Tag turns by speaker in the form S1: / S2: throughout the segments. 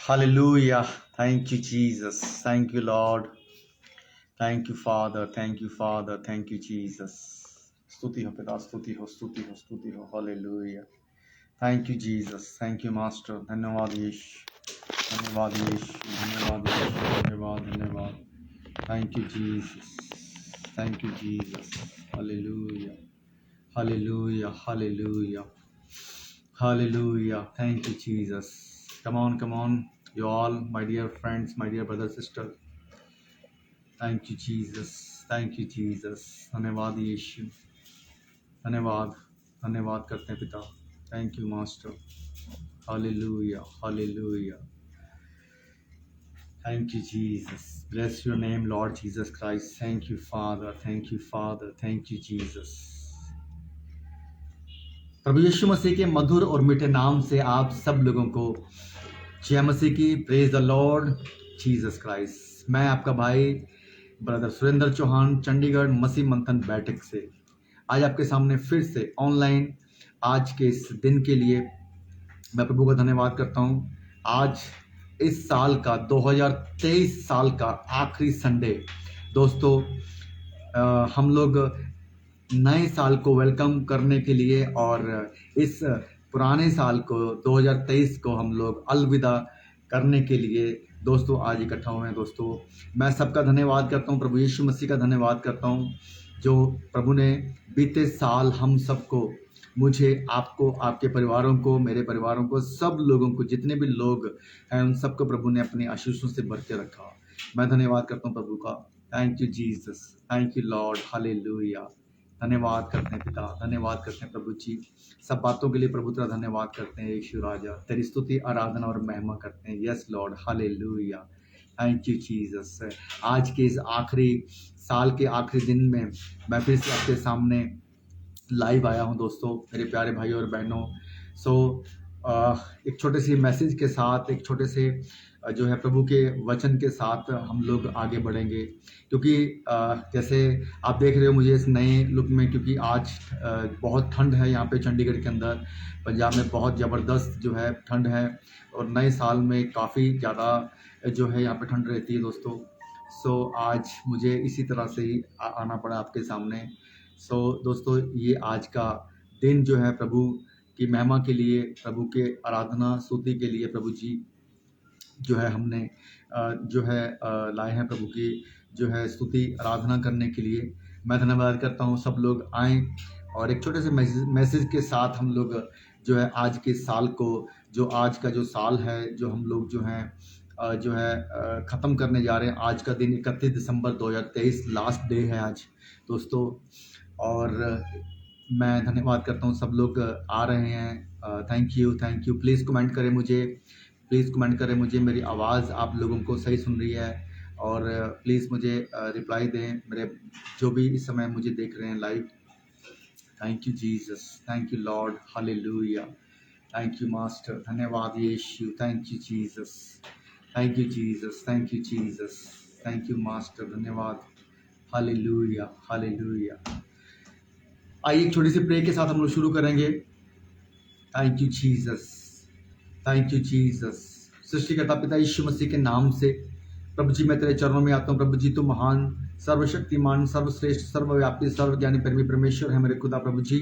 S1: Hallelujah. Thank you, Jesus. Thank you, Lord. Thank you, Father. Thank you, Father. Thank you, Jesus. स्तुति हो पिता, स्तुति हो, स्तुति हो, स्तुति हो. Hallelujah. Thank you, Jesus. Thank you, Master. धन्यवाद यीशु. धन्यवाद यीशु. धन्यवाद यीशु. धन्यवाद, धन्यवाद. Thank you, Jesus. Thank you, Jesus. Hallelujah. Hallelujah. Hallelujah. Hallelujah. Thank you, Jesus. Come on, come on. You all, my dear friends, my dear brothers, sisters. Thank you, Jesus. Thank you, Jesus. धन्यवाद यीशु. धन्यवाद, धन्यवाद करते हैं पिता. Thank you, Master. Hallelujah. Hallelujah. Thank you, Jesus. Bless your name, Lord Jesus Christ. Thank you, Father. Thank you, Father. Thank you, Jesus. प्रभु यीशु मसीह के मधुर और मीठे नाम से आप सब लोगों को जय मसीह की. Praise the Lord Jesus Christ. मैं आपका भाई ब्रदर सुरेंद्र चौहान, चंडीगढ़ मसीह मंथन बैठक से आज आपके सामने फिर से ऑनलाइन आज के इस दिन के लिए मैं प्रभु का धन्यवाद करता हूं. आज इस साल का 2023 साल का आखिरी संडे. दोस्तों, हम लोग नए साल को वेलकम करने के लिए और इस पुराने साल को 2023 को हम लोग अलविदा करने के लिए दोस्तों आज इकट्ठा हुए हैं. दोस्तों, मैं सबका धन्यवाद करता हूं, प्रभु यीशु मसीह का धन्यवाद करता हूं जो प्रभु ने बीते साल हम सबको, मुझे, आपको, आपके परिवारों को, मेरे परिवारों को, सब लोगों को, जितने भी लोग हैं उन सबको प्रभु ने अपनी आशीषों से भर के रखा. मैं धन्यवाद करता हूं प्रभु का. Thank you Jesus. Thank you lord. Hallelujah. धन्यवाद करते हैं पिता, धन्यवाद करते हैं प्रभु जी. सब बातों के लिए प्रभु तेरा धन्यवाद करते हैं यीशु राजा. तेरी स्तुति, आराधना और महिमा करते हैं. Yes Lord. Hallelujah. Thank you Jesus. आज के इस आखिरी साल के आखिरी दिन में मैं फिर से आपके सामने लाइव आया हूं दोस्तों, मेरे प्यारे भाइयों और बहनों. एक छोटे से मैसेज के साथ, एक छोटे से जो है प्रभु के वचन के साथ हम लोग आगे बढ़ेंगे. क्योंकि जैसे आप देख रहे हो मुझे इस नए लुक में, क्योंकि आज बहुत ठंड है यहाँ पे चंडीगढ़ के अंदर. पंजाब में बहुत ज़बरदस्त जो है ठंड है और नए साल में काफ़ी ज़्यादा जो है यहाँ पे ठंड रहती है दोस्तों. आज मुझे इसी तरह से ही आना पड़ा आपके सामने. दोस्तों, ये आज का दिन जो है प्रभु की महिमा के लिए, प्रभु के आराधना स्तुति के लिए प्रभु जी जो है हमने जो है लाए हैं प्रभु की जो है स्तुति आराधना करने के लिए. मैं धन्यवाद करता हूँ. सब लोग आएँ और एक छोटे से मैसेज के साथ हम लोग जो है आज के साल को, जो आज का जो साल है, जो हम लोग जो है ख़त्म करने जा रहे हैं. आज का दिन 31 दिसंबर 2023 लास्ट डे है आज दोस्तों. और मैं धन्यवाद करता हूँ, सब लोग आ रहे हैं. Thank you, thank you. Please comment करें मुझे, प्लीज़ कमेंट करें मुझे. मेरी आवाज़ आप लोगों को सही सुन रही है और प्लीज़ मुझे रिप्लाई दें, मेरे जो भी इस समय मुझे देख रहे हैं live. Thank you Jesus. Thank you lord. Hallelujah. Thank you master. धन्यवाद Yeshu. Thank you Jesus. Thank you Jesus. Thank you Jesus. Thank you master. धन्यवाद. हालेलुया. हालेलुया. आइए एक छोटी सी प्रे के साथ हम लोग शुरू करेंगे. Thank you Jesus. Thank you Jesus. सृष्टिकर्ता पिता यीशु मसीह के नाम से प्रभु जी मैं तेरे चरणों में आता हूँ. प्रभु जी तू महान, सर्वशक्तिमान, सर्वश्रेष्ठ, सर्वव्यापी, सर्वज्ञानी परमेश्वर है मेरे खुदा. प्रभु जी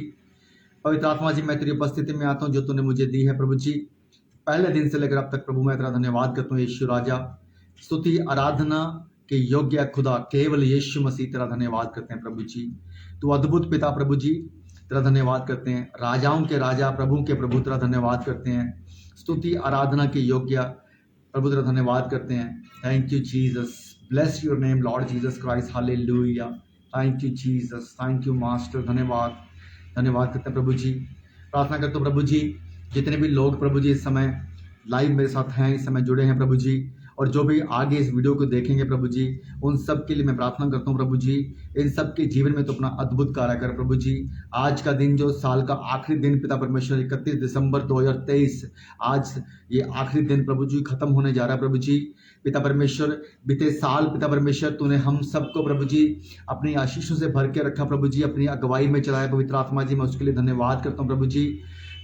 S1: पवित्र आत्मा जी मैं तेरी उपस्थिति में आता हूँ जो तूने मुझे दी है प्रभु जी. पहले दिन से लेकर अब तक प्रभु मैं तेरा धन्यवाद करता हूँ यीशु राजा. स्तुति आराधना के योग्य खुदा केवल यीशु मसीह तेरा धन्यवाद करते हैं प्रभु जी. तू अद्भुत पिता प्रभु जी तेरा धन्यवाद करते हैं. राजाओं के राजा, प्रभु के प्रभु तेरा धन्यवाद करते हैं. स्तुति आराधना के योग्य प्रभु तेरा धन्यवाद करते हैं. Thank you Jesus. Bless your name Lord Jesus Christ. Hallelujah. Thank you Jesus. Thank you master. धन्यवाद, धन्यवाद करते हैं प्रभु जी. प्रार्थना करते हो प्रभु जी, जितने भी लोग प्रभु जी इस समय लाइव मेरे साथ हैं, इस समय जुड़े हैं प्रभु जी, और जो भी आगे इस वीडियो को देखेंगे प्रभु जी, उन सब के लिए मैं प्रार्थना करता हूँ प्रभु जी. इन सब के जीवन में तो अपना अद्भुत कार्य कर प्रभु जी. आज का दिन जो साल का आखिरी दिन पिता परमेश्वर 31 दिसंबर 2023, आज ये आखिरी दिन प्रभु जी खत्म होने जा रहा है प्रभु जी. पिता परमेश्वर बीते साल पिता परमेश्वर तूने हम सबको प्रभु जी अपनी आशीषों से भर के रखा प्रभु जी, अपनी अगुवाई में चलाया पवित्र आत्मा जी. मैं उसके लिए धन्यवाद करता हूँ प्रभु जी.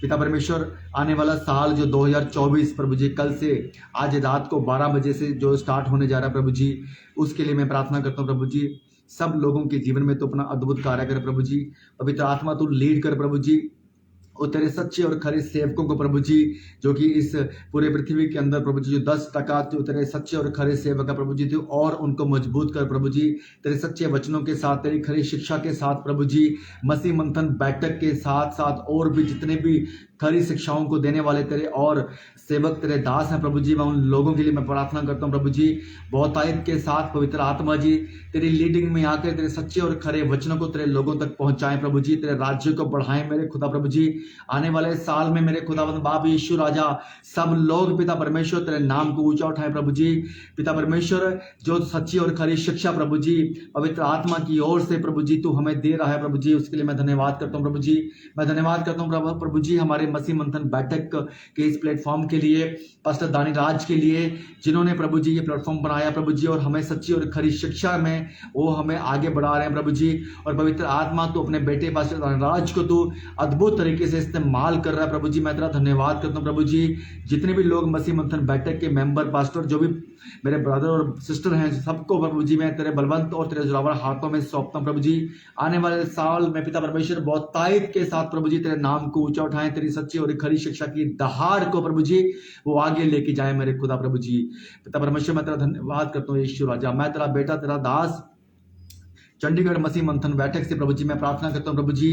S1: पिता परमेश्वर, आने वाला साल जो 2024 प्रभु जी, कल से आज रात को 12 बजे से जो स्टार्ट होने जा रहा है प्रभु जी, उसके लिए मैं प्रार्थना करता हूँ प्रभु जी। सब लोगों के जीवन में तो अपना अद्भुत कार्य कर प्रभु जी। पवित्र आत्मा तू लीड कर प्रभु जी, और तेरे सच्चे और खरे सेवकों को प्रभु जी, जो कि इस पूरे पृथ्वी के अंदर प्रभु जी जो 10% जो तेरे सच्चे और खरे सेवक है प्रभु जी, तू और उनको मजबूत कर प्रभु जी। तेरे सच्चे वचनों के साथ, तेरी खरी शिक्षा के साथ प्रभु जी, मसीह मंथन बैठक के साथ साथ और भी जितने भी खरी शिक्षाओं को देने वाले तेरे और सेवक तेरे दास हैं प्रभु जी, मैं उन लोगों के लिए मैं प्रार्थना करता हूँ प्रभु जी। बहुतायत के साथ पवित्र आत्मा जी तेरी लीडिंग में आकर तेरे सच्चे और खरे वचनों को तेरे लोगों तक पहुंचाएं प्रभु जी। तेरे राज्य को बढ़ाएं मेरे खुदा प्रभु जी। आने वाले साल में मेरे खुदावंद बाप यीशु राजा, सब लोग पिता परमेश्वर तेरे नाम को ऊंचा उठाएं प्रभु जी। पिता परमेश्वर, जो सच्ची और खरी शिक्षा प्रभु जी पवित्र आत्मा की ओर से प्रभु जी तू हमें दे रहा है प्रभु जी, उसके लिए मैं धन्यवाद करता हूँ प्रभु जी। मैं धन्यवाद करता हूँ प्रभु जी हमारे मसीह मंथन बैठक के इस प्लेटफॉर्म के लिए, पास्टर दानी राज के लिए, जिन्होंने प्रभु जी ये प्लेटफॉर्म बनाया प्रभु जी, और हमें सच्ची और खरी शिक्षा में वो हमें आगे बढ़ा रहे हैं प्रभु जी। और पवित्र आत्मा तो अपने बेटे पास्टर दानी राज को तो अद्भुत तरीके से इस्तेमाल कर रहा है प्रभु जी। मैं तेरा धन्यवाद करता हूँ प्रभु जी। जितने भी लोग मसीह मंथन बैठक के मेंबर, पास्टर, जो भी मेरे ब्रदर और सिस्टर हैं, सबको प्रभु जी मैं तेरे बलवंत और तेरे जोरावर हाथों में सौंपता हूँ प्रभु जी। आने वाले साल में पिता परमेश्वर बहुत ताकत के साथ प्रभु जी तेरे नाम को ऊंचा उठाएं, तेरी सच्ची और खरी शिक्षा की दहाड़ को प्रभु जी वो आगे लेके जाए मेरे खुदा प्रभु जी। पिता परमेश्वर, मैं तेरा धन्यवाद करता हूँ यीशु राजा। मैं तेरा बेटा, तेरा दास, चंडीगढ़ मसीह मंथन बैठक से प्रभु जी मैं प्रार्थना करता हूँ प्रभु जी,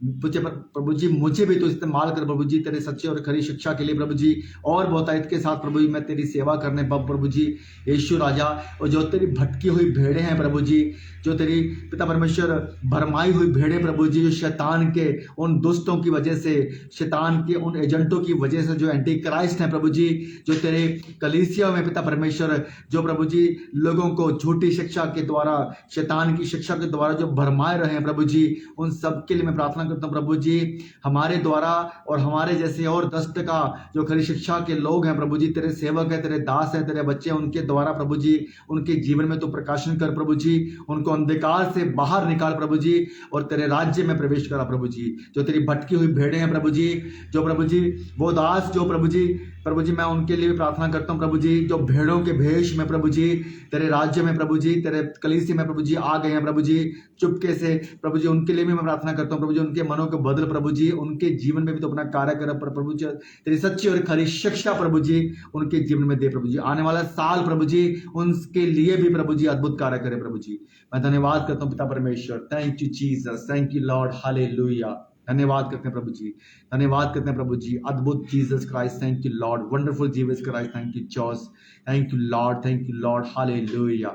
S1: प्रभु जी मुझे भी तो इस्तेमाल कर प्रभु जी तेरे सच्चे और खरी शिक्षा के लिए प्रभु जी, और बहुतायत के साथ प्रभु जी मैं तेरी सेवा करने प्रभु जी यीशु राजा। और जो तेरी भटकी हुई भेड़े हैं प्रभु जी, जो तेरी पिता परमेश्वर भरमाई हुई भेड़े प्रभु जी, जो शैतान के उन दुष्टों की वजह से, शैतान के उन एजेंटों की वजह से, जो एंटी क्राइस्ट हैं प्रभु जी, जो तेरे कलीसिया में पिता परमेश्वर जो प्रभु जी लोगों को झूठी शिक्षा के द्वारा, शैतान की शिक्षा के द्वारा जो भरमाए रहे हैं प्रभु जी, उन सब के लिए मैं प्रार्थना करता हूँ प्रभु जी। हमारे द्वारा और हमारे जैसे और 10% जो खरी शिक्षा के लोग हैं प्रभु जी, तेरे सेवक है, तेरे दास है, तेरे बच्चे, उनके द्वारा प्रभु जी उनके जीवन में तो प्रकाशन कर प्रभु जी, उनको अंधकार से बाहर निकाल प्रभु जी, और तेरे राज्य में प्रवेश करा प्रभु जी। जो तेरी भटकी हुई भेड़े हैं प्रभु जी, जो प्रभु जी वो दास जो प्रभु जी मैं उनके लिए भी प्रार्थना करता हूँ प्रभु जी, जो भेड़ों के भेष में प्रभु जी तेरे राज्य में प्रभु जी, तेरे कलीसिया में प्रभु जी आ गए हैं प्रभु जी चुपके से प्रभु जी, उनके लिए भी मैं प्रार्थना करता हूँ प्रभु जी, उनके मनों को बदल प्रभु जी, उनके जीवन में भी तो अपना कार्य कर प्रभु जी, तेरी सच्ची और खरी शिक्षा प्रभु जी उनके जीवन में दे प्रभु जी। आने वाला साल प्रभु जी उनके लिए भी प्रभु जी अद्भुत कार्य करे प्रभु जी। मैं धन्यवाद करता हूँ पिता परमेश्वर। Thank you Jesus, thank you lord, hallelujah. धन्यवाद करते हैं प्रभु जी, धन्यवाद करते हैं प्रभु जी। अद्भुत Jesus Christ, thank you lord. Wonderful Jesus Christ, thank you Jesus, thank you lord, thank you lord, hallelujah.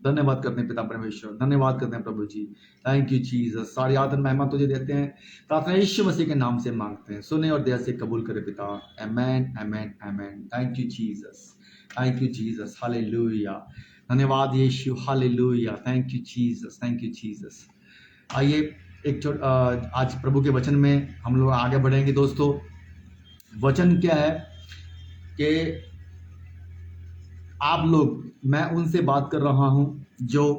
S1: धन्यवाद करते हैं पिता परमेश्वर, धन्यवाद करते हैं प्रभु जी। Thank you Jesus. सारी आदर महिमा तुझे देते हैं, प्रार्थना यीशु मसीह के नाम से मांगते हैं, सुने और दया से कबूल करे पिता। Amen, amen, amen. Thank you Jesus, thank you Jesus, hallelujah. धन्यवाद Yeshu, hallelujah. Thank you Jesus, thank you Jesus. आइए एक आज प्रभु के वचन में हम लोग आगे बढ़ेंगे दोस्तों। वचन क्या है कि आप लोग, मैं उनसे बात कर रहा हूं जो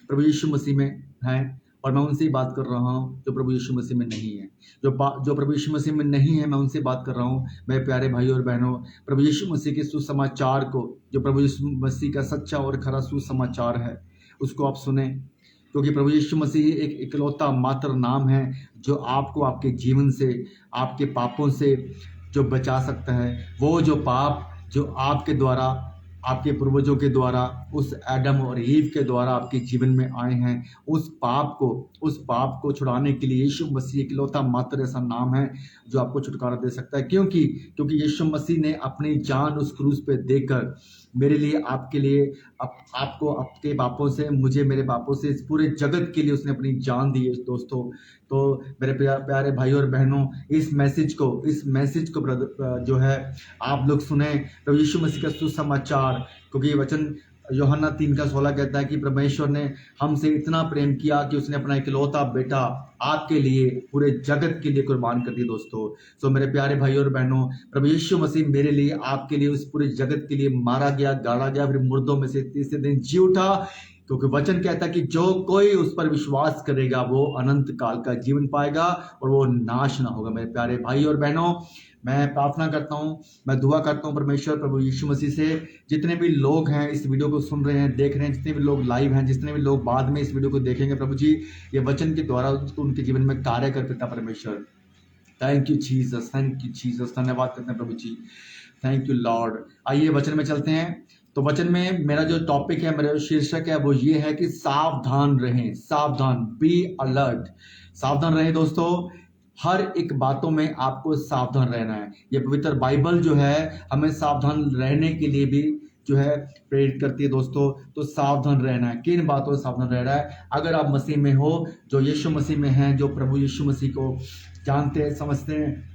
S1: प्रभु यीशु मसीह में हैं, और मैं उनसे ही बात कर रहा हूं जो प्रभु यीशु मसीह में नहीं है। जो प्रभु यीशु मसीह में नहीं है, मैं उनसे बात कर रहा हूं। मेरे प्यारे भाई और बहनों, प्रभु यीशु मसीह के सुसमाचार को, जो प्रभु यीशु मसीह का सच्चा और खरा सुसमाचार है, उसको आप सुने, क्योंकि प्रभु यीशु मसीह एक इकलौता मात्र नाम है जो आपको आपके जीवन से, आपके पापों से जो बचा सकता है। वो जो पाप जो आपके द्वारा, आपके पूर्वजों के द्वारा, उस एडम और ईव के द्वारा आपके जीवन में आए हैं, उस पाप को छुड़ाने के लिए यीशु मसीह इकलौता मात्र ऐसा नाम है जो आपको छुटकारा दे सकता है। क्योंकि यीशु मसीह ने अपनी जान उस क्रूस पे देकर मेरे लिए, आपके लिए, आपको आपके पापों से, मुझे मेरे पापों से, इस पूरे जगत के लिए उसने अपनी जान दी है दोस्तों। तो मेरे प्यारे भाई और बहनों, इस मैसेज को जो है आप लोग सुने, प्रभु यीशु मसीह का सुसमाचार। क्योंकि ये वचन यूहन्ना 3:16 कहता है कि परमेश्वर ने हमसे इतना प्रेम किया कि उसने अपना इकलौता बेटा आपके लिए, पूरे जगत के लिए कुर्बान कर दिया दोस्तों। सो मेरे प्यारे भाई और बहनों, प्रभु यीशु मसीह मेरे लिए, आपके लिए, उस पूरे जगत के लिए मारा गया, गाड़ा गया, फिर मुर्दों में से तीसरे दिन जी उठा। क्योंकि वचन कहता है कि जो कोई उस पर विश्वास करेगा वो अनंत काल का जीवन पाएगा और वो नाश ना होगा। मेरे प्यारे भाई और बहनों, मैं प्रार्थना करता हूँ, मैं दुआ करता हूँ परमेश्वर प्रभु यीशु मसीह से, जितने भी लोग हैं इस वीडियो को सुन रहे हैं, देख रहे हैं, जितने भी लोग लाइव हैं, जितने भी लोग बाद में इस वीडियो को देखेंगे, प्रभु जी ये वचन के द्वारा उनके जीवन में कार्य कर पिता परमेश्वर। Thank you Jesus, thank you Jesus, धन्यवाद करते हैं प्रभु जी, थैंक यू लॉर्ड। आइए वचन में चलते हैं। तो वचन में मेरा जो टॉपिक है, मेरा जो शीर्षक है वो ये है कि सावधान रहें, सावधान, बी अलर्ट, सावधान रहें दोस्तों। हर एक बातों में आपको सावधान रहना है। ये पवित्र बाइबल जो है हमें सावधान रहने के लिए भी जो है प्रेरित करती है दोस्तों। तो सावधान रहना है, किन बातों से सावधान रहना है? अगर आप मसीह में हो, जो यीशु मसीह में हैं, जो प्रभु यीशु मसीह को जानते हैं, समझते हैं,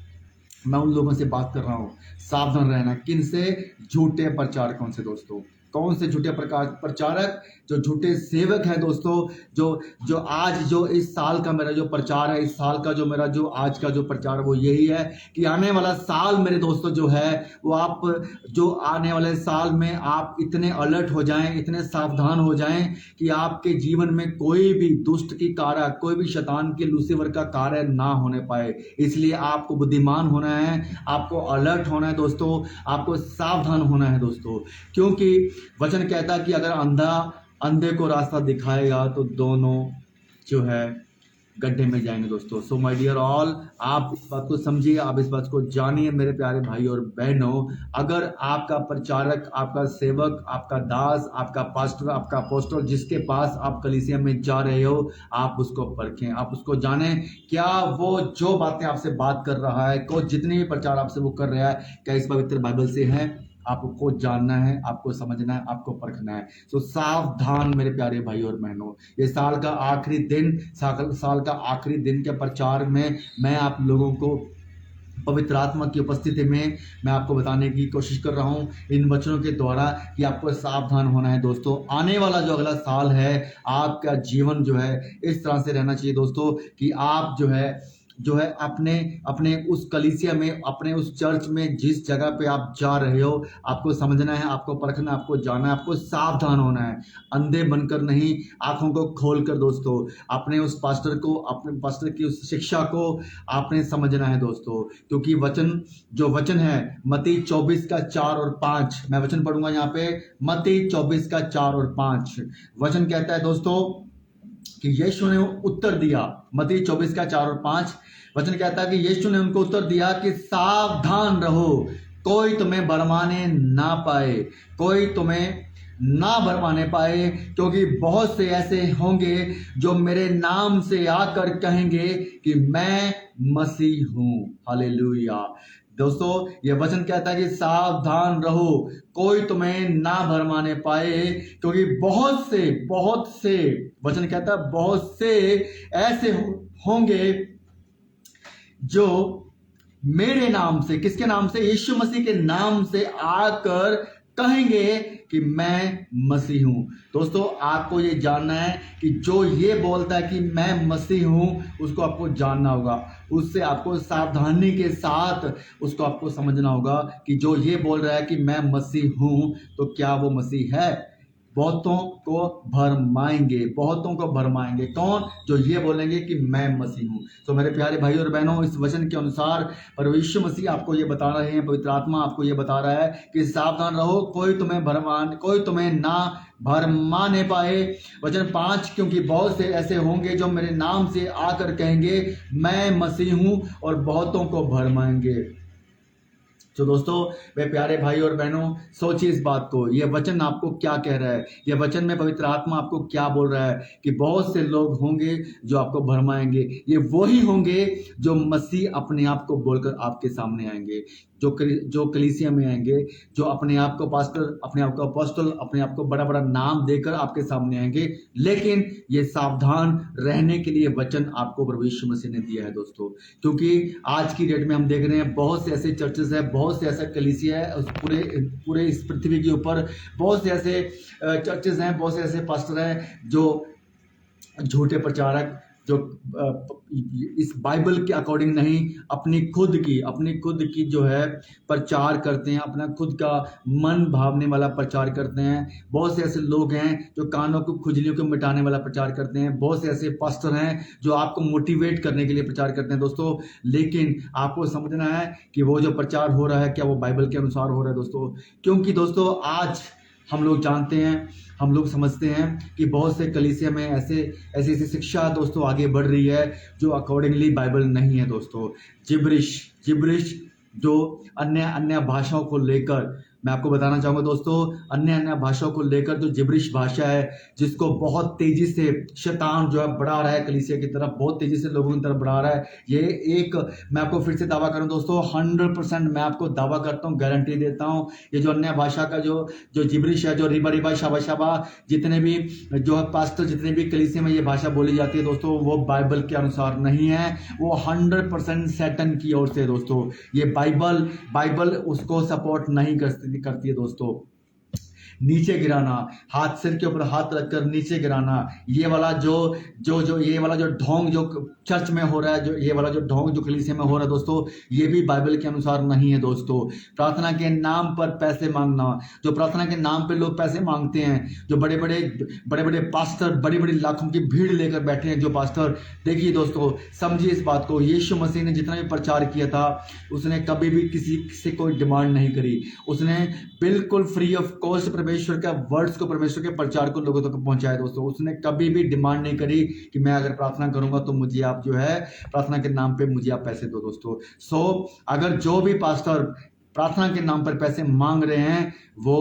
S1: मैं उन लोगों से बात कर रहा हूं। सावधान रहना किन से? झूठे प्रचारकों से दोस्तों। कौन से झूठे प्रचारक? जो झूठे सेवक हैं दोस्तों। जो आज जो इस साल का मेरा जो प्रचार है, इस साल का जो मेरा जो आज का जो प्रचार वो यही है कि आने वाला साल मेरे दोस्तों जो है वो आप जो आने वाले साल में आप इतने अलर्ट हो जाएं, इतने सावधान हो जाएं कि आपके जीवन में कोई भी दुष्ट की कार्य, कोई भी शैतान के लूसीफर का कार्य ना होने पाए। इसलिए आपको बुद्धिमान होना है, आपको अलर्ट होना है दोस्तों, आपको सावधान होना है दोस्तों। क्योंकि वचन कहता है कि अगर अंधे को रास्ता दिखाएगा तो दोनों जो है गड्ढे में जाएंगे दोस्तों। सो माय डियर ऑल, आप इस बात को समझिए, आप इस बात को जानिए मेरे प्यारे भाई और बहनों। अगर आपका प्रचारक, आपका सेवक, आपका दास, आपका पास्टर, आपका अपोस्टल, जिसके पास आप कलीसिया में जा रहे हो, आप उसको परखें, आप उसको जानें। क्या वो जो बातें आपसे बात कर रहा है, को जितने भी प्रचार आपसे वो कर रहा है, क्या इस पवित्र बाइबल से है? आपको जानना है, आपको समझना है, आपको परखना है। तो सावधान मेरे प्यारे भाई और बहनों। ये साल का आखिरी दिन, साल का आखिरी दिन के प्रचार में मैं आप लोगों को पवित्र आत्मा की उपस्थिति में मैं आपको बताने की कोशिश कर रहा हूं इन वचनों के द्वारा कि आपको सावधान होना है दोस्तों। आने वाला जो अगला साल है, आपका जीवन जो है इस तरह से रहना चाहिए दोस्तों कि आप जो है अपने उस कलीसिया में, अपने उस चर्च में, जिस जगह पे आप जा रहे हो, आपको समझना है, आपको परखना, आपको जानना है, आपको सावधान होना है। अंधे बनकर नहीं, आंखों को खोलकर दोस्तों अपने उस पास्टर को, अपने पास्टर की उस शिक्षा को आपने समझना है दोस्तों। क्योंकि वचन है मत्ती 24 का 4 और 5, मैं वचन पढ़ूंगा यहाँ पे, मत्ती 24 का 4 और 5 वचन कहता है दोस्तों कि यीशु ने उत्तर दिया। मत्ती 24 का 4 और 5 वचन कहता है कि यीशु ने उनको उत्तर दिया कि सावधान रहो, कोई तुम्हें भरमाने ना पाए, कोई तुम्हें ना भरमाने पाए, क्योंकि बहुत से ऐसे होंगे जो मेरे नाम से आकर कहेंगे कि मैं मसीह हूं। हालेलुया दोस्तों, ये वचन कहता है कि सावधान रहो, कोई तुम्हें ना भरमाने पाए, क्योंकि बहुत से वचन कहता है बहुत से ऐसे होंगे जो मेरे नाम से, किसके नाम से? यीशु मसीह के नाम से आकर कहेंगे कि मैं मसीह हूं। दोस्तों आपको ये जानना है कि जो ये बोलता है कि मैं मसीह हूं, उसको आपको जानना होगा, उससे आपको सावधानी के साथ उसको आपको समझना होगा कि जो ये बोल रहा है कि मैं मसीह हूं, तो क्या वो मसीह है? बहुतों को भरमाएंगे। कौन? जो ये बोलेंगे कि मैं मसीह हूं। तो मेरे प्यारे भाई और बहनों, इस वचन के अनुसार प्रभु यीशु मसीह आपको ये बता रहे हैं, पवित्र आत्मा आपको ये बता रहा है कि सावधान रहो, कोई तुम्हें ना भरमाने पाए। वचन 5, क्योंकि बहुत से ऐसे होंगे जो मेरे नाम से आकर कहेंगे मैं मसीह हूं, और बहुतों को भरमाएंगे। तो दोस्तों वे प्यारे भाई और बहनों, सोचिए इस बात को, यह वचन आपको क्या कह रहा है? यह वचन में पवित्र आत्मा आपको क्या बोल रहा है कि बहुत से लोग होंगे जो आपको भरमाएंगे। ये वही होंगे जो मसीह अपने आप को बोलकर आपके सामने आएंगे, जो कलीसिया में आएंगे, जो अपने आप को पास्टर, अपने आप को अपोस्टल, अपने आप को बड़ा बड़ा नाम देकर आपके सामने आएंगे। लेकिन ये सावधान रहने के लिए वचन आपको प्रभु यीशु मसीह ने दिया है दोस्तों। क्योंकि आज की डेट में हम देख रहे हैं बहुत से ऐसे चर्चेस है, बहुत से ऐसा कलीसिया है, पूरे इस पृथ्वी के ऊपर बहुत से ऐसे चर्चेस हैं, बहुत से ऐसे पास्टर हैं जो झूठे प्रचारक जो इस बाइबल के अकॉर्डिंग नहीं, अपनी खुद की जो है प्रचार करते हैं, अपना खुद का मन भावने वाला प्रचार करते हैं। बहुत से ऐसे लोग हैं जो कानों को खुजलियों को मिटाने वाला प्रचार करते हैं। बहुत से ऐसे पास्टर हैं जो आपको मोटिवेट करने के लिए प्रचार करते हैं दोस्तों। लेकिन आपको समझना है कि वो जो प्रचार हो रहा है क्या वो बाइबल के अनुसार हो रहा है दोस्तों। क्योंकि दोस्तों आज हम लोग जानते हैं, हम लोग समझते हैं कि बहुत से कलीसिया में ऐसी ऐसी शिक्षा दोस्तों आगे बढ़ रही है जो अकॉर्डिंगली बाइबल नहीं है दोस्तों। जिब्रिश जो अन्य अन्य भाषाओं को लेकर, मैं आपको बताना चाहूँगा दोस्तों, अन्य अन्य भाषाओं को लेकर जो जिब्रिश भाषा है, जिसको बहुत तेजी से शैतान जो है बढ़ा रहा है कलीसिया की तरफ, बहुत तेजी से लोगों की तरफ बढ़ा रहा है। ये एक, मैं आपको फिर से दावा करूँ दोस्तों, 100% मैं आपको दावा करता हूँ, गारंटी देता हूँ, ये जो अन्य भाषा का जो जो जिब्रिश है, जो रिबा रिबा शाबा शाबा, जितने भी जो है पास्टर, जितने भी कलीसिया में ये भाषा बोली जाती है दोस्तों, वो बाइबल के अनुसार नहीं है। वो 100% सैटन की ओर से दोस्तों। ये बाइबल उसको सपोर्ट नहीं करती है दोस्तों। नीचे गिराना, हाथ सिर के ऊपर हाथ रखकर नीचे गिराना, ये वाला ये वाला जो ढोंग जो चर्च में हो रहा है, जो ये वाला जो ढोंग जो कलीसिया में हो रहा है दोस्तों, ये भी बाइबल के अनुसार नहीं है दोस्तों। प्रार्थना के नाम पर पैसे मांगना, जो प्रार्थना के नाम पे लोग पैसे मांगते हैं, जो बड़े बड़े पास्टर, बड़ी बड़ी लाखों की भीड़ लेकर बैठे हैं जो पास्टर, देखिए दोस्तों, समझिए इस बात को। यीशु मसीह ने जितना भी प्रचार किया था, उसने कभी भी किसी से कोई डिमांड नहीं करी। उसने बिल्कुल फ्री ऑफ कॉस्ट परमेश्वर का वर्ड्स को, परमेश्वर के प्रचार को लोगों तक पहुंचाया दोस्तों। उसने कभी भी डिमांड नहीं करी कि मैं अगर प्रार्थना करूंगा तो मुझे आप जो है प्रार्थना के नाम पे मुझे आप पैसे दो दोस्तों। अगर जो भी पास्टर प्रार्थना के नाम पर पैसे मांग रहे हैं, वो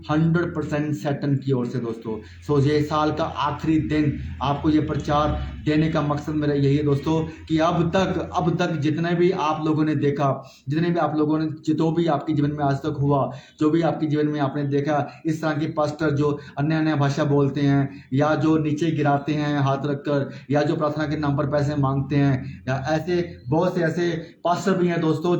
S1: 100% सैटन की ओर से दोस्तों। ये साल का आखिरी दिन आपको ये प्रचार देने का मकसद मेरा यही है दोस्तों कि अब तक जितने भी आप लोगों ने देखा, जितने भी आप लोगों ने, जो भी आपके जीवन में आज तक हुआ, जो भी आपके जीवन में आपने देखा, इस तरह के पास्टर जो अन्य अन्य भाषा बोलते हैं, या जो नीचे गिराते हैं हाथ रखकर, या जो प्रार्थना के नाम पर पैसे मांगते हैं, या ऐसे बहुत से ऐसे पास्टर भी हैं दोस्तों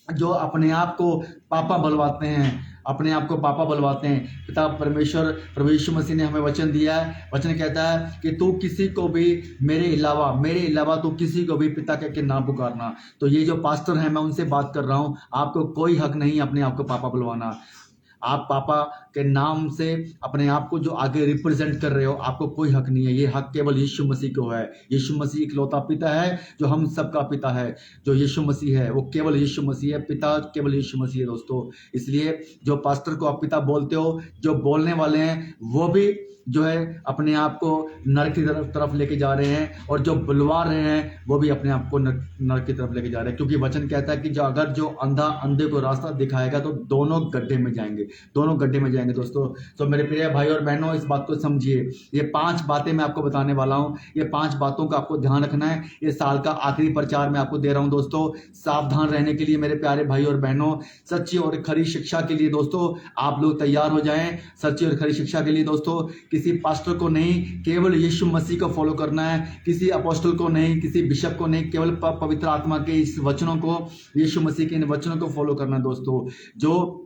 S1: जो अपने आप को पापा बुलवाते हैं, अपने आप को पापा बुलवाते हैं। पिता परमेश्वर प्रभु यीशु मसीह ने हमें वचन दिया है, वचन कहता है कि तू किसी को भी मेरे अलावा तू किसी को भी पिता कह के ना पुकारना। तो ये जो पास्टर हैं, मैं उनसे बात कर रहा हूँ, आपको कोई हक नहीं अपने आप को पापा बुलवाना। आप पापा के नाम से अपने आप को जो आगे रिप्रेजेंट कर रहे हो, आपको कोई हक नहीं है। ये हक केवल यीशु मसीह को है। यीशु मसीह इकलौता पिता है जो हम सबका पिता है। जो यीशु मसीह है वो केवल यीशु मसीह है, पिता केवल यीशु मसीह है दोस्तों। इसलिए जो पास्टर को आप पिता बोलते हो, जो बोलने वाले हैं, वो भी जो है अपने आप को नरक की तरफ लेके जा रहे हैं, और जो बुलवा रहे हैं वो भी अपने आप को नरक की तरफ लेके जा रहे हैं। क्योंकि वचन कहता है कि अगर जो अंधा अंधे को रास्ता दिखाएगा तो दोनों गड्ढे में जाएंगे दोस्तों। तो मेरे प्रिय भाई और बहनों, इस बात को समझिए। ये 5 बातें मैं आपको बताने वाला हूँ, ये 5 बातों का आपको ध्यान रखना है। ये साल का आखिरी प्रचार मैं आपको दे रहा हूँ दोस्तों। सावधान रहने के लिए मेरे प्यारे भाई और बहनों, सच्ची और खरी शिक्षा के लिए दोस्तों आप लोग तैयार हो जाएं। सच्ची और खरी शिक्षा के लिए दोस्तों किसी पास्टर को नहीं, केवल यीशु मसीह को फॉलो करना है। किसी अपोस्टल को नहीं, किसी बिशप को नहीं, केवल पवित्र आत्मा के इस वचनों को, यीशु मसीह के इन वचनों को फॉलो करना दोस्तों। जो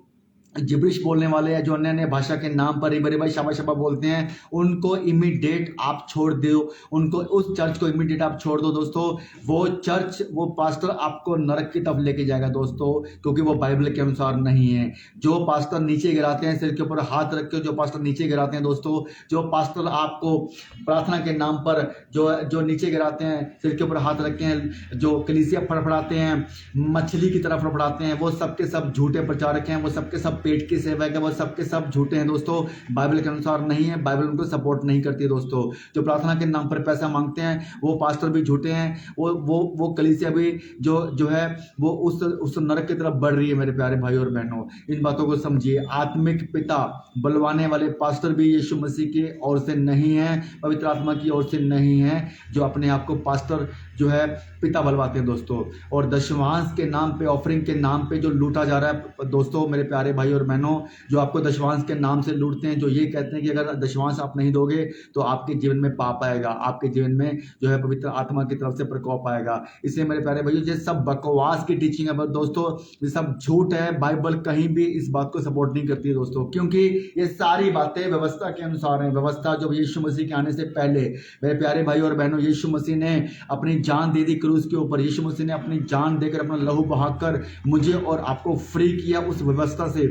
S1: जिब्रिश बोलने वाले हैं, जो अन्य अन्य भाषा के नाम पर रिबा शाबा शाबा बोलते हैं, उनको इमीडिएट आप छोड़ दो। उनको, उस चर्च को इमीडिएट आप छोड़ दो दोस्तों। वो चर्च, वो पास्टर आपको नरक की तरफ लेके जाएगा दोस्तों, क्योंकि वो बाइबल के अनुसार नहीं है। जो पास्टर नीचे गिराते हैं, सिर के ऊपर हाथ रख के जो पास्टर नीचे गिराते हैं दोस्तों, जो पास्टर आपको प्रार्थना के नाम पर जो नीचे गिराते हैं, सिर के ऊपर हाथ रखे हैं, जो कलीसिया फड़फड़ाते हैं, मछली की तरफ फड़फड़ाते हैं, वो सबके सब झूठे प्रचारक हैं। वो सबके सब पेट के सेवक है, वो सबके सब झूठे हैं दोस्तों, बाइबल के अनुसार नहीं है। बाइबल उनको सपोर्ट नहीं करती है दोस्तों। जो प्रार्थना के नाम पर पैसा मांगते हैं, वो पास्टर भी झूठे हैं। वो कलीसिया भी जो है वो उस नरक की तरफ बढ़ रही है मेरे प्यारे भाई और बहनों। इन बातों को समझिए। आत्मिक पिता बुलवाने वाले पास्टर भी यीशु मसीह की ओर से नहीं है, पवित्र आत्मा की ओर से नहीं है, जो अपने आप को पास्टर जो है पिता बुलवाते हैं दोस्तों। और दशमांश के नाम पे, ऑफरिंग के नाम पे जो लूटा जा रहा है दोस्तों, मेरे प्यारे भाई भाई और बहनों, जो आपको दशवांश के नाम से लूटते हैं, जो ये कहते हैं कि अगर दशवांश आप नहीं दोगे तो आपके जीवन में पाप आएगा, आपके जीवन में जो है पवित्र आत्मा की तरफ से प्रकोप आएगा। इसलिए मेरे प्यारे भाइयों, ये सब बकवास की टीचिंग है दोस्तों, ये सब झूठ है। बाइबल कहीं भी इस बात को सपोर्ट नहीं करती है दोस्तों, क्योंकि ये सारी बातें व्यवस्था के अनुसार हैं। व्यवस्था जो यीशु मसीह के आने से पहले मेरे प्यारे भाई और बहनों, यीशु मसीह ने अपनी जान दे दी क्रूस के ऊपर। यीशु मसीह ने अपनी जान देकर, अपना लहू बहाकर मुझे और आपको फ्री किया उस व्यवस्था से।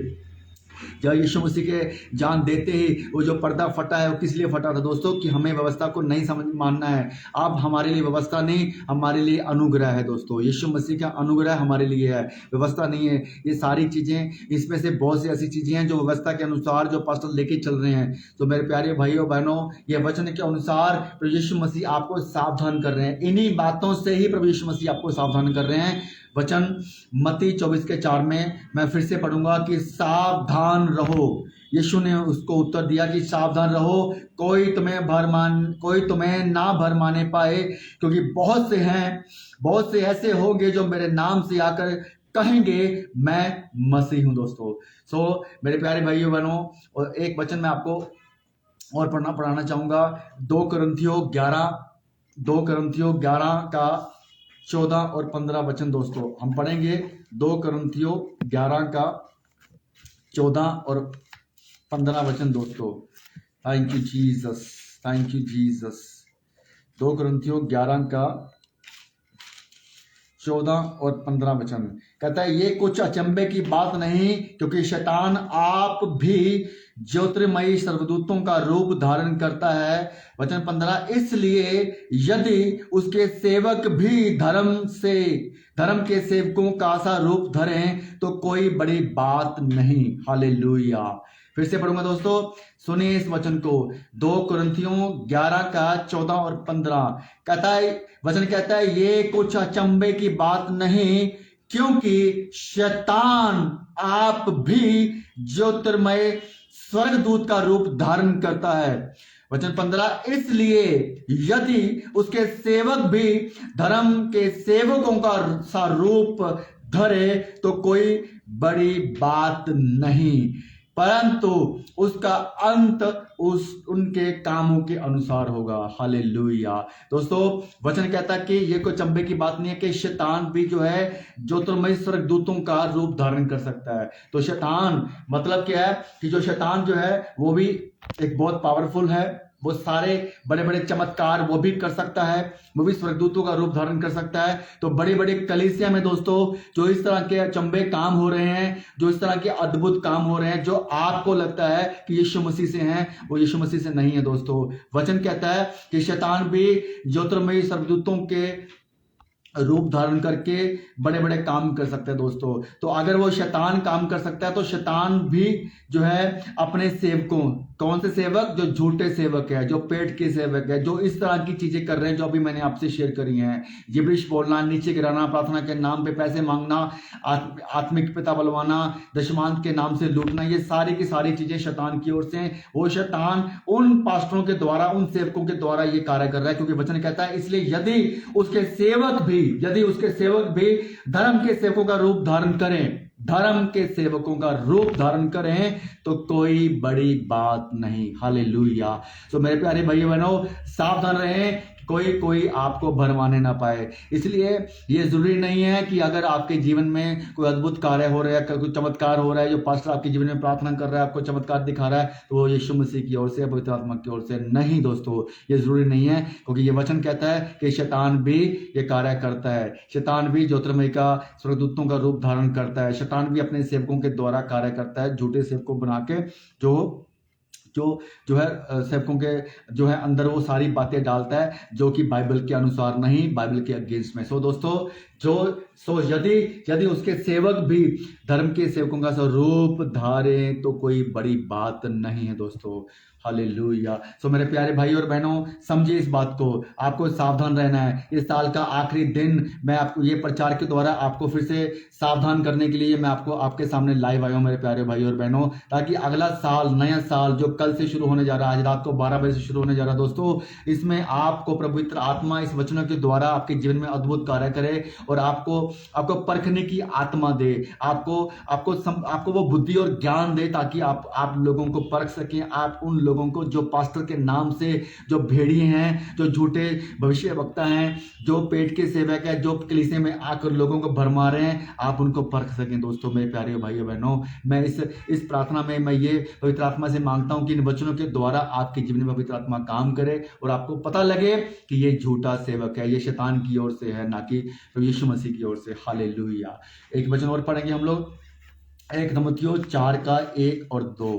S1: जब यीशु मसीह के जान देते ही वो जो पर्दा फटा है, वो किस लिए फटा था दोस्तों? कि हमें व्यवस्था को नहीं समझ मानना है। अब हमारे लिए व्यवस्था नहीं, हमारे लिए अनुग्रह है दोस्तों। यीशु मसीह का अनुग्रह हमारे लिए है, व्यवस्था नहीं है। ये सारी चीजें, इसमें से बहुत सी ऐसी चीजें हैं जो व्यवस्था के अनुसार जो पास्टर लेके चल रहे हैं। तो मेरे प्यारे भाइयों बहनों, ये वचन के अनुसार प्रभु यीशु मसीह आपको सावधान कर रहे हैं। इन्हीं बातों से ही प्रभु यीशु मसीह आपको सावधान कर रहे हैं। वचन मत्ती 24:4 में मैं फिर से पढ़ूंगा कि सावधान रहो। यीशु ने उसको उत्तर दिया कि सावधान रहो, कोई तुम्हें ना भर माने पाए, क्योंकि बहुत से ऐसे होंगे जो मेरे नाम से आकर कहेंगे मैं मसीह हूं दोस्तों। सो मेरे प्यारे भाइयों बहनों, और एक वचन मैं आपको और पढ़ाना चाहूंगा। 2 कुरिन्थियों 11 का 14 और 15 वचन दोस्तों हम पढ़ेंगे। 2 कुरिन्थियों 11 का 14 और 15 वचन दोस्तों। Thank you Jesus, thank you Jesus. 2 कुरिन्थियों 11 का 14 और 15 वचन कहता है, ये कुछ अचंभे की बात नहीं, क्योंकि शैतान आप भी ज्योतिर्मयी सर्वदूतों का रूप धारण करता है। वचन 15, इसलिए यदि उसके सेवक भी धर्म के सेवकों का सा रूप धरें तो कोई बड़ी बात नहीं। हालेलुया। फिर से पढ़ूंगा दोस्तों, सुनिए इस वचन को। 2 कुरिन्थियों 11 का 14 और 15 वचन कहता है, ये कुछ अचंभे की बात नहीं, क्योंकि शैतान आप भी ज्योतिर्मय स्वर्गदूत का रूप धारण करता है। वचन 15, इसलिए यदि उसके सेवक भी धर्म के सेवकों का सा रूप धरे तो कोई बड़ी बात नहीं, परंतु उसका अंत उनके कामों के अनुसार होगा। हालेलुया। दोस्तों वचन कहता है कि ये कोई चंबे की बात नहीं है कि शैतान भी जो है ज्योतिर्मय स्वर्गदूतों का रूप धारण कर सकता है। तो शैतान मतलब क्या है कि जो शैतान जो है वो भी एक बहुत पावरफुल है, वो सारे बड़े बड़े चमत्कार वो भी कर सकता है, वो भी स्वर्गदूतों का रूप धारण कर सकता है। तो बड़ी बड़ी कलीसिया में दोस्तों जो इस तरह के अचंभे काम हो रहे हैं, जो इस तरह के अद्भुत काम हो रहे हैं, जो आपको लगता है कि यीशु मसीह से हैं, वो यीशु मसीह से नहीं है दोस्तों। वचन कहता है कि शैतान भी ज्योतिर्मयी स्वर्गदूतों के रूप धारण करके बड़े बड़े काम कर सकते हैं दोस्तों। तो अगर वो शैतान काम कर सकता है तो शैतान भी जो है अपने सेवकों, कौन से सेवक? जो झूठे सेवक है, जो पेट के सेवक है, जो इस तरह की चीजें कर रहे हैं जो अभी मैंने आपसे शेयर करी हैं, जिब्रिश बोलना, नीचे गिराना, प्रार्थना के नाम पे पैसे मांगना, आत्मिक पिता बुलवाना, दशमांश के नाम से लूटना, ये सारी की सारी चीजें शैतान की ओर से। वो शैतान उन पास्टरों के द्वारा, उन सेवकों के द्वारा ये कार्य कर रहा है, क्योंकि वचन कहता है इसलिए यदि उसके सेवक भी धर्म के सेवकों का रूप धारण करें, धर्म के सेवकों का रूप धारण करें तो कोई बड़ी बात नहीं। हालेलुया। तो मेरे प्यारे भाई बहनों, सावधान रहें, कोई आपको भरमाने ना पाए। इसलिए ये जरूरी नहीं है कि अगर आपके जीवन में कोई अद्भुत कार्य हो रहा है, कोई चमत्कार हो रहा है, जो पास्टर आपके जीवन में प्रार्थना कर रहा है, आपको चमत्कार दिखा रहा है, तो वो यीशु मसीह की ओर से, पवित्र आत्मा की ओर से नहीं दोस्तों, ये जरूरी नहीं है। क्योंकि ये वचन कहता है कि शैतान भी ये कार्य करता है, शैतान भी ज्योतिर्मय का स्वर्गदूतों का रूप धारण करता है, शैतान भी अपने सेवकों के द्वारा कार्य करता है, झूठे सेवकों बना के जो है सेवकों के जो है अंदर वो सारी बातें डालता है जो कि बाइबल के अनुसार नहीं, बाइबल के अगेंस्ट में। सो दोस्तों यदि उसके सेवक भी धर्म के सेवकों का स्वरूप धारे तो कोई बड़ी बात नहीं है दोस्तों। हालेलुया। सो मेरे प्यारे भाई और बहनों, समझिए इस बात को, आपको सावधान रहना है। इस साल का आखिरी दिन मैं आपको ये प्रचार के द्वारा आपको फिर से सावधान करने के लिए मैं आपके सामने लाइव आया हूं मेरे प्यारे भाई और बहनों, ताकि अगला साल, नया साल जो कल से शुरू होने जा रहा है, आज रात को 12 बजे से शुरू होने जा रहा है दोस्तों, इसमें आपको पवित्र आत्मा इस वचनों के द्वारा आपके जीवन में अद्भुत कार्य करे और आपको आपको परखने की आत्मा दे, आपको वो बुद्धि और ज्ञान दे, ताकि आप लोगों को परख सकें। आप उन लोगों को जो पास्टर के नाम से, जो भेड़िए हैं, जो झूठे भविष्य वक्ता हैं, जो पेट के सेवक है, जो कलीसिया में आकर लोगों को भरमा रहे हैं, आप उनको परख सकें। दोस्तों, मेरे प्यारे भाइयों बहनों, मैं इस प्रार्थना में मैं ये पवित्र आत्मा से मांगता हूं कि इन वचनों के द्वारा आपके जीवन में पवित्र आत्मा काम करे और आपको पता लगे कि ये झूठा सेवक है, ये शैतान की ओर से है, ना कि यीशु मसीह की ओर से। हालेलुया। एक वचन और पढ़ेंगे हम लोग, 1 तीमुथियुस 4:1-2।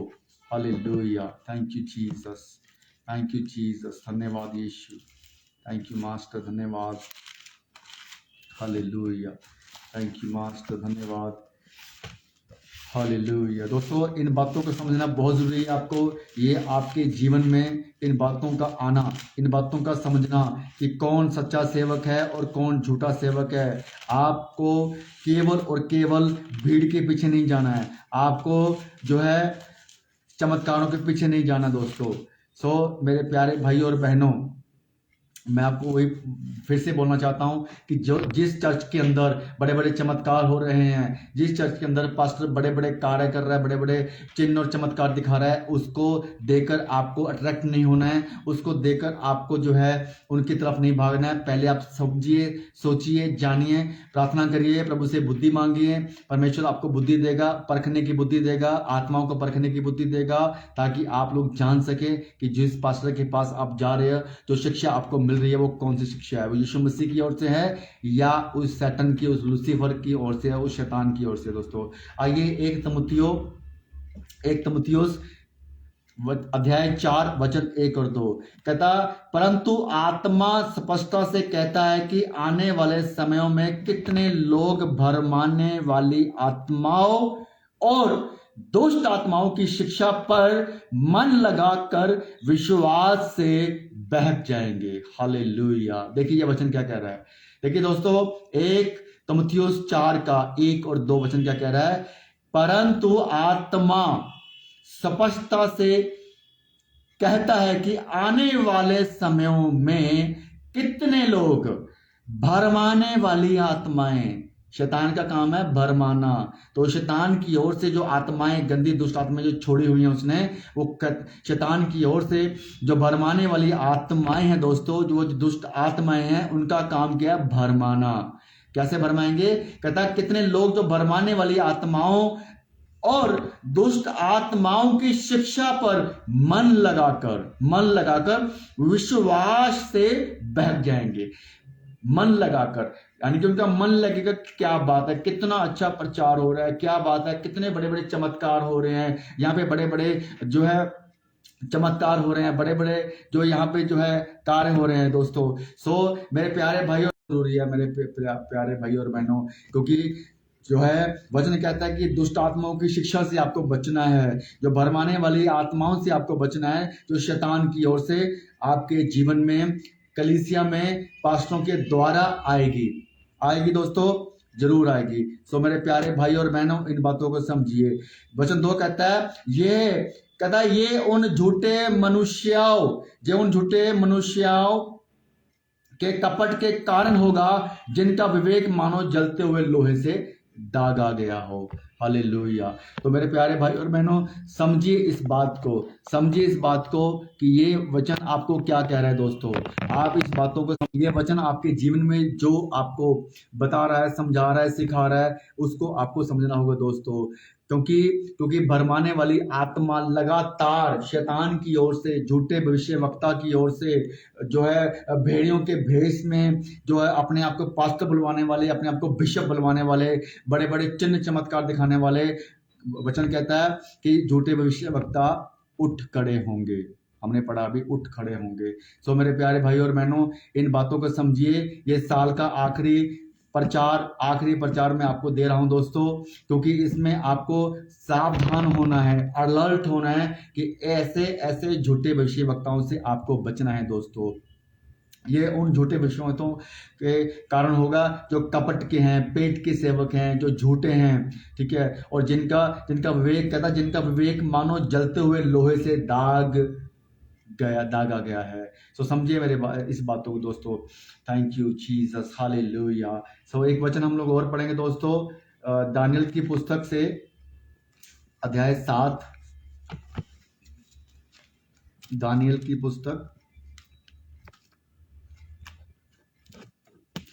S1: Hallelujah. Thank you Jesus, thank you Jesus, धन्यवाद यीशु, थैंक यू मास्टर, धन्यवाद। हालेलुया, थैंक यू मास्टर, धन्यवाद। हालेलुया। दोस्तों, इन बातों को समझना बहुत ज़रूरी है आपको। ये आपके जीवन में इन बातों का आना, इन बातों का समझना कि कौन सच्चा सेवक है और कौन झूठा सेवक है। आपको केवल और केवल भीड़ के पीछे नहीं जाना है, आपको जो है चमत्कारों के पीछे नहीं जाना दोस्तों। मेरे प्यारे भाई और बहनों, मैं आपको वही फिर से बोलना चाहता हूं कि जिस चर्च के अंदर बड़े बड़े चमत्कार हो रहे हैं, जिस चर्च के अंदर पास्टर बड़े बड़े कार्य कर रहा है, बड़े बड़े चिन्ह और चमत्कार दिखा रहा है, उसको देखकर आपको अट्रैक्ट नहीं होना है, उसको देखकर आपको जो है उनकी तरफ नहीं भागना है। पहले आप समझिए, सोचिए, जानिए, प्रार्थना करिए, प्रभु से बुद्धि मांगिए। परमेश्वर आपको बुद्धि देगा, परखने की बुद्धि देगा, आत्माओं को परखने की बुद्धि देगा, ताकि आप लोग जान सके कि जिस पास्टर के पास आप जा रहे हैं, जो शिक्षा आपको मिल रही है, वो कौन सी शिक्षा है, वो यीशु मसीह की ओर से है या उस शैतान की, उस लूसीफर की ओर से है, उस शैतान की ओर से। दोस्तों, आइए 1 तीमुथियुस अध्याय 4:1-2 कहता, परंतु आत्मा स्पष्टता से कहता है कि आने वाले समयों में कितने लोग भरमाने वाली आत्माओं और दुष्ट आत्माओं की शिक्षा पर मन लगाकर विश्वास से बहक जाएंगे। हालेलुया। देखिए ये वचन क्या कह रहा है। देखिए दोस्तों, 1 तीमुथियुस 4:1-2 वचन क्या कह रहा है, परंतु आत्मा स्पष्टता से कहता है कि आने वाले समयों में कितने लोग भरमाने वाली आत्माएं, शैतान का काम है भरमाना, तो शैतान की ओर से जो आत्माएं, गंदी दुष्ट आत्माएं जो छोड़ी हुई हैं उसने, वो शैतान की ओर से जो भरमाने वाली आत्माएं हैं दोस्तों, जो दुष्ट आत्माएं हैं, उनका काम क्या है, भरमाना। कैसे भरमाएंगे, कहता है कितने लोग जो भरमाने वाली आत्माओं और दुष्ट आत्माओं की शिक्षा पर मन लगाकर विश्वास से बहक जाएंगे। मन लगाकर, यानी कि उनका मन लगेगा, क्या बात है, कितना अच्छा प्रचार हो रहा है, क्या बात है, कितने बड़े बड़े चमत्कार हो रहे हैं, यहाँ पे बड़े बड़े जो है चमत्कार हो रहे हैं, बड़े बड़े जो यहाँ पे जो है कार्य हो रहे हैं दोस्तों। मेरे प्यारे भाइयों, जरूरी है मेरे प्यारे भाइयों और बहनों, क्योंकि जो है वचन कहता है कि दुष्ट आत्माओं की शिक्षा से आपको बचना है, जो भरमाने वाली आत्माओं से आपको बचना है, जो शैतान की ओर से आपके जीवन में, कलीसिया में पास्टरों के द्वारा आएगी दोस्तों, जरूर आएगी। मेरे प्यारे भाई और बहनों, इन बातों को समझिए। वचन 2 कहता है ये उन झूठे मनुष्यों के कपट के कारण होगा, जिनका विवेक मानो जलते हुए लोहे से दागा गया हो। हालेलुया। तो मेरे प्यारे भाई और बहनों, समझिए इस बात को कि ये वचन आपको क्या कह रहा है दोस्तों। आप इस बातों को समझिए, वचन आपके जीवन में जो आपको बता रहा है, समझा रहा है, सिखा रहा है, उसको आपको समझना होगा दोस्तों। क्योंकि भरमाने वाली आत्मा लगातार शैतान की ओर से, झूठे भविष्य वक्ता की ओर से, जो है भेड़ियों के भेष में, जो है अपने आप को पास्टर बुलवाने वाले, अपने आप को बिशप बुलवाने वाले, बड़े बड़े चिन्ह चमत्कार दिखाने वाले, वचन कहता है कि झूठे भविष्य वक्ता उठ खड़े होंगे। हमने पढ़ा अभी, उठ खड़े होंगे। मेरे प्यारे भाई और बहनों, इन बातों को समझिए। ये साल का आखिरी प्रचार मैं आपको दे रहा हूं दोस्तों, क्योंकि इसमें आपको सावधान होना है, अलर्ट होना है कि ऐसे झूठे भविष्य वक्ताओं से आपको बचना है दोस्तों। ये उन झूठे भविष्यवक्ताओं के कारण होगा जो कपट के हैं, पेट के सेवक हैं, जो झूठे हैं, ठीक है, और जिनका विवेक मानो जलते हुए लोहे से दागा गया है। सो समझिए इस बातों को दोस्तों। Thank you Jesus, hallelujah. So एक वचन हम लोग और पढ़ेंगे दोस्तों, दानियल की पुस्तक से अध्याय 7, दानियल की पुस्तक,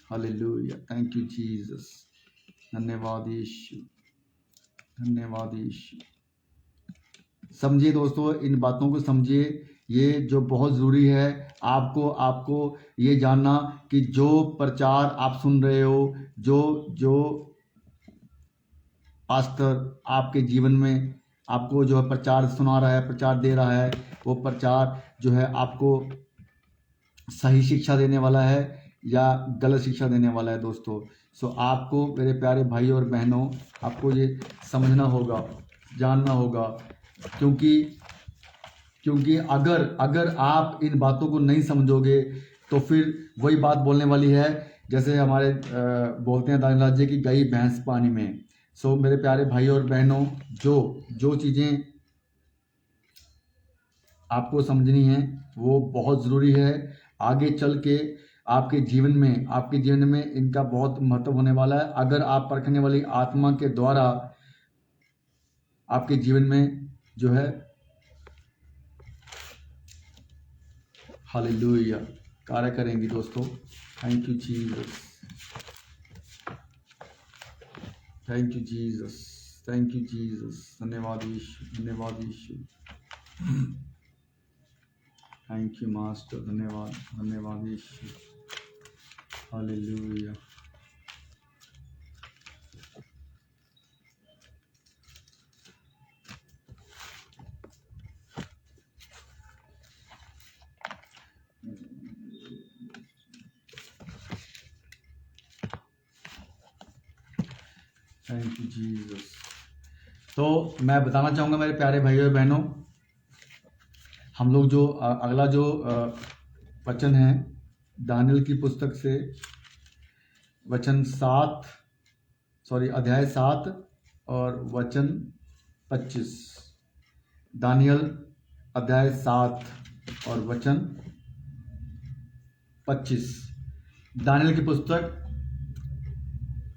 S1: हालेलुया, थैंक यू जीसस, धन्यवाद यीशु, धन्यवाद यीशु। समझिए दोस्तों, इन बातों को समझिए, ये जो बहुत ज़रूरी है आपको ये जानना कि जो प्रचार आप सुन रहे हो, जो पास्टर आपके जीवन में आपको जो है प्रचार सुना रहा है, प्रचार दे रहा है, वो प्रचार जो है आपको सही शिक्षा देने वाला है या गलत शिक्षा देने वाला है दोस्तों। सो आपको मेरे प्यारे भाई और बहनों, आपको ये समझना होगा, जानना होगा, क्योंकि अगर आप इन बातों को नहीं समझोगे तो फिर वही बात बोलने वाली है जैसे हमारे बोलते हैं दानियल जी की गई भैंस पानी में। सो मेरे प्यारे भाई और बहनों, जो चीज़ें आपको समझनी है वो बहुत ज़रूरी है। आगे चल के आपके जीवन में इनका बहुत महत्व होने वाला है। अगर आप परखने वाली आत्मा के द्वारा आपके जीवन में जो है हालेलुया कार्य करेंगी दोस्तों। Thank you Jesus, thank you Jesus, thank you Jesus, धन्यवाद यीशु, धन्यवाद यीशु, थैंक यू मास्टर, धन्यवाद, धन्यवाद Yeshu, hallelujah. Thank you Jesus. तो मैं बताना चाहूँगा मेरे प्यारे भाइयों और बहनों, हम लोग जो अगला जो वचन है दानियल की पुस्तक से अध्याय 7 और वचन 25। दानियल अध्याय 7 और वचन 25। दानियल की पुस्तक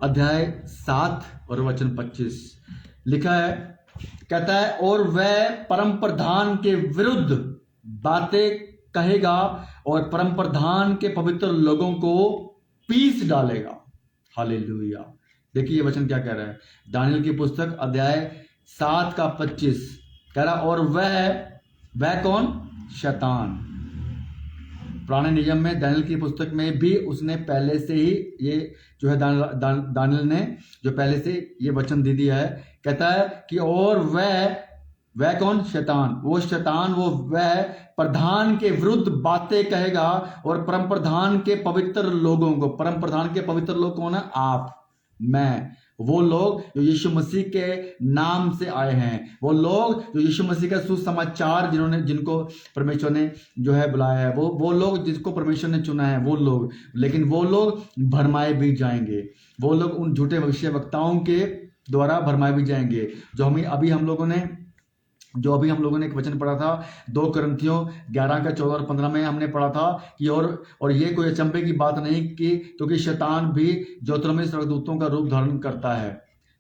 S1: अध्याय 7 और वचन 25 लिखा है, कहता है, और वह परम प्रधान के विरुद्ध बातें कहेगा और परम प्रधान के पवित्र लोगों को पीस डालेगा। हालेलुया। देखिए ये वचन क्या कह रहा है, दानियल की पुस्तक अध्याय 7 का 25 कह रहा, और वह कौन? शैतान। पुराने नियम में दानियल की पुस्तक में भी उसने पहले से ही ये जो है दानियल ने जो पहले से ये वचन दे दिया है। कहता है कि और वह कौन? शैतान। वो शैतान वह प्रधान के विरुद्ध बातें कहेगा और परम प्रधान के पवित्र लोगों को, परम प्रधान के पवित्र लोग कौन है? आप, मैं, वो लोग जो यीशु मसीह के नाम से आए हैं, वो लोग जो यीशु मसीह का सुसमाचार जिनको परमेश्वर ने जो है बुलाया है, वो लोग जिसको परमेश्वर ने चुना है, वो लोग। लेकिन वो लोग भरमाए भी जाएंगे, वो लोग उन झूठे भविष्यवक्ताओं के द्वारा भरमाए भी जाएंगे। जो अभी हम लोगों ने एक वचन पढ़ा था 2 कुरिन्थियों 11 का 14 और 15 में हमने पढ़ा था कि और ये कोई अचंभे की बात नहीं कि क्योंकि शैतान भी ज्योतिर्मय स्वर्गदूतों का रूप धारण करता है।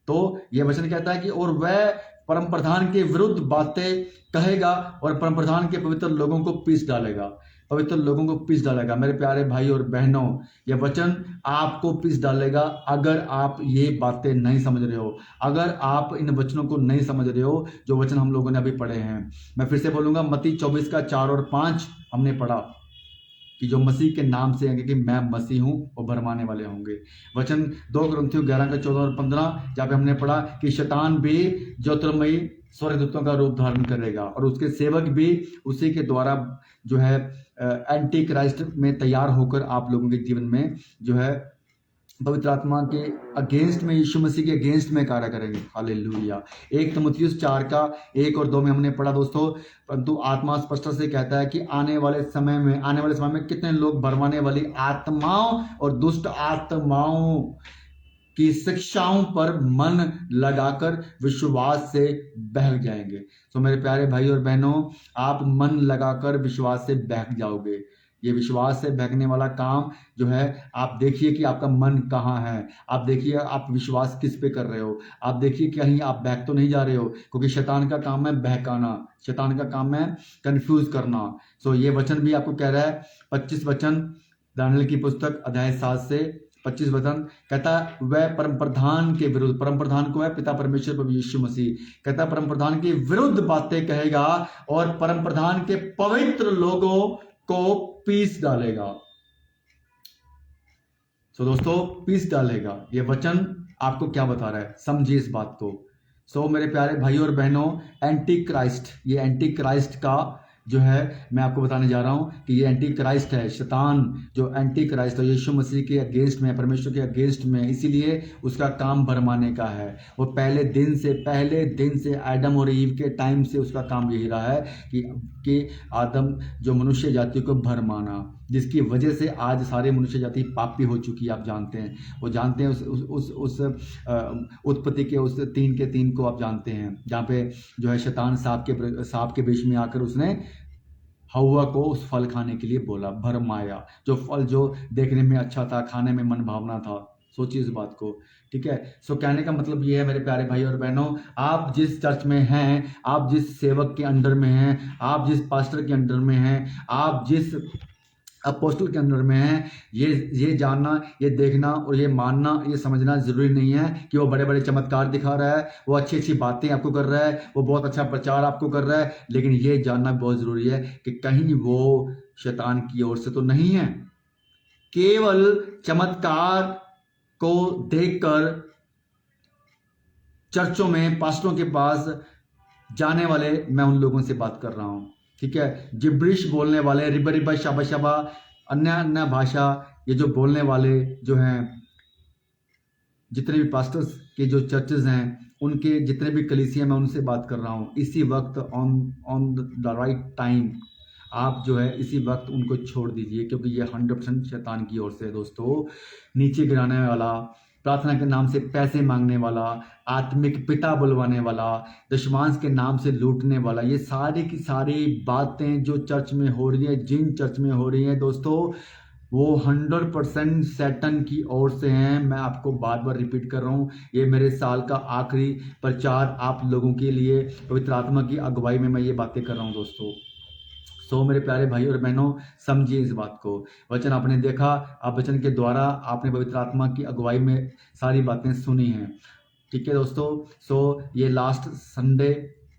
S1: तो ये वचन कहता है कि और वह परम प्रधान के विरुद्ध बातें कहेगा और परम प्रधान के पवित्र लोगों को पीस डालेगा, पवित्र लोगों को पीस डालेगा। मेरे प्यारे भाई और बहनों, यह वचन आपको पीस डालेगा अगर आप ये बातें नहीं समझ रहे हो, अगर आप इन वचनों को नहीं समझ रहे हो जो वचन हम लोगों ने अभी पढ़े हैं। मैं फिर से बोलूंगा, मत्ती 24 का 4 और 5 हमने पढ़ा कि जो मसीह के नाम से आएंगे कि मैं मसीह हूं, वो भरमाने वाले होंगे। वचन 2 कुरिन्थियों 11 का 14 और 15 जहाँ पे हमने पढ़ा कि शैतान भी ज्योतिर्मयी स्वर्गदूतों का रूप धारण करेगा और उसके सेवक भी उसी के द्वारा जो है एंटी क्राइस्ट में तैयार होकर आप लोगों के जीवन में जो है पवित्र आत्मा के अगेंस्ट में, यीशु मसीह के अगेंस्ट में कार्य करेंगे। हालेलुया। 1 तीमुथियुस 4 का 1 और 2 में हमने पढ़ा दोस्तों, परंतु आत्मा स्पष्ट से कहता है कि आने वाले समय में कितने लोग भरमाने वाली आत्माओं और दुष्ट आत्माओं की शिक्षाओं पर मन लगाकर विश्वास से बहक जाएंगे। तो मेरे प्यारे भाई और बहनों, आप मन लगाकर विश्वास से बहक जाओगे। ये विश्वास से बहकने वाला काम जो है, आप देखिए कि आपका मन कहाँ है। आप देखिए आप विश्वास किस पे कर रहे हो। आप देखिए कहीं आप बहक तो नहीं जा रहे हो, क्योंकि शैतान का काम है बहकाना, शैतान का काम है कंफ्यूज करना। सो ये वचन भी आपको कह रहा है, 25 वचन दानियेल की पुस्तक अध्याय 7 से 25 वचन कहता है, वह परम प्रधान के विरुद्ध, परम प्रधान को है पिता परमेश्वर प्रभु यीशु मसीह, कहता है परम प्रधान के विरुद्ध बातें कहेगा और परम प्रधान के पवित्र लोगों को पीस डालेगा। सो दोस्तों, पीस डालेगा, ये वचन आपको क्या बता रहा है, समझिए इस बात को। सो मेरे प्यारे भाई और बहनों, एंटी क्राइस्ट, ये एंटी क्राइस्ट का जो है मैं आपको बताने जा रहा हूं कि ये एंटी क्राइस्ट है। शैतान जो एंटी क्राइस्ट है, यीशु मसीह के अगेंस्ट में, परमेश्वर के अगेंस्ट में, इसीलिए उसका काम भरमाने का है। वो पहले दिन से आदम और ईव के टाइम से उसका काम यही रहा है कि आदम जो मनुष्य जाति को भरमाना, जिसकी वजह से आज सारे मनुष्य जाति पापी हो चुकी है। आप जानते हैं, वो जानते हैं उस उत्पत्ति के उस 3 के 3 को आप जानते हैं, जहाँ पे जो है शैतान सांप के बीच में आकर उसने हव्वा को उस फल खाने के लिए बोला, भरमाया, जो फल जो देखने में अच्छा था, खाने में मन भावना था। सोचिए इस बात को, ठीक है। सो कहने का मतलब ये है मेरे प्यारे भाई और बहनों, आप जिस चर्च में हैं, आप जिस सेवक के अंडर में हैं, आप जिस पास्टर के अंडर में हैं, आप जिस अपोस्टल के अंदर में है, ये जानना, ये देखना और ये मानना, ये समझना जरूरी नहीं है कि वो बड़े बड़े चमत्कार दिखा रहा है, वो अच्छी अच्छी बातें आपको कर रहा है, वो बहुत अच्छा प्रचार आपको कर रहा है, लेकिन ये जानना बहुत जरूरी है कि कहीं वो शैतान की ओर से तो नहीं है। केवल चमत्कार को देखकर चर्चों में पास्टरों के पास जाने वाले, मैं उन लोगों से बात कर रहा हूं, ठीक है। जिब्रिश बोलने वाले, रिबा रिबा शाबा शाबा, अन्य अन्य भाषा, ये जो बोलने वाले जो हैं, जितने भी पास्टर्स के जो चर्चेज हैं, उनके जितने भी कलीसिया, मैं उनसे बात कर रहा हूँ इसी वक्त, ऑन द राइट टाइम। आप जो है इसी वक्त उनको छोड़ दीजिए, क्योंकि ये 100% शैतान की ओर से है दोस्तों। नीचे गिराने वाला, प्रार्थना के नाम से पैसे मांगने वाला, आत्मिक पिता बुलवाने वाला, दशमांश के नाम से लूटने वाला, ये सारी की सारी बातें जो चर्च में हो रही है, जिन चर्च में हो रही हैं दोस्तों, वो 100% शैतान की ओर से हैं। मैं आपको बार बार रिपीट कर रहा हूँ, ये मेरे साल का आखिरी प्रचार आप लोगों के लिए, पवित्र आत्मा की अगुवाई में मैं ये बातें कर रहा हूँ दोस्तों। सो मेरे प्यारे भाई और बहनों, समझिए इस बात को। वचन आपने देखा, आप वचन के द्वारा आपने पवित्र आत्मा की अगुवाई में सारी बातें सुनी हैं, ठीक है दोस्तों। सो ये लास्ट संडे,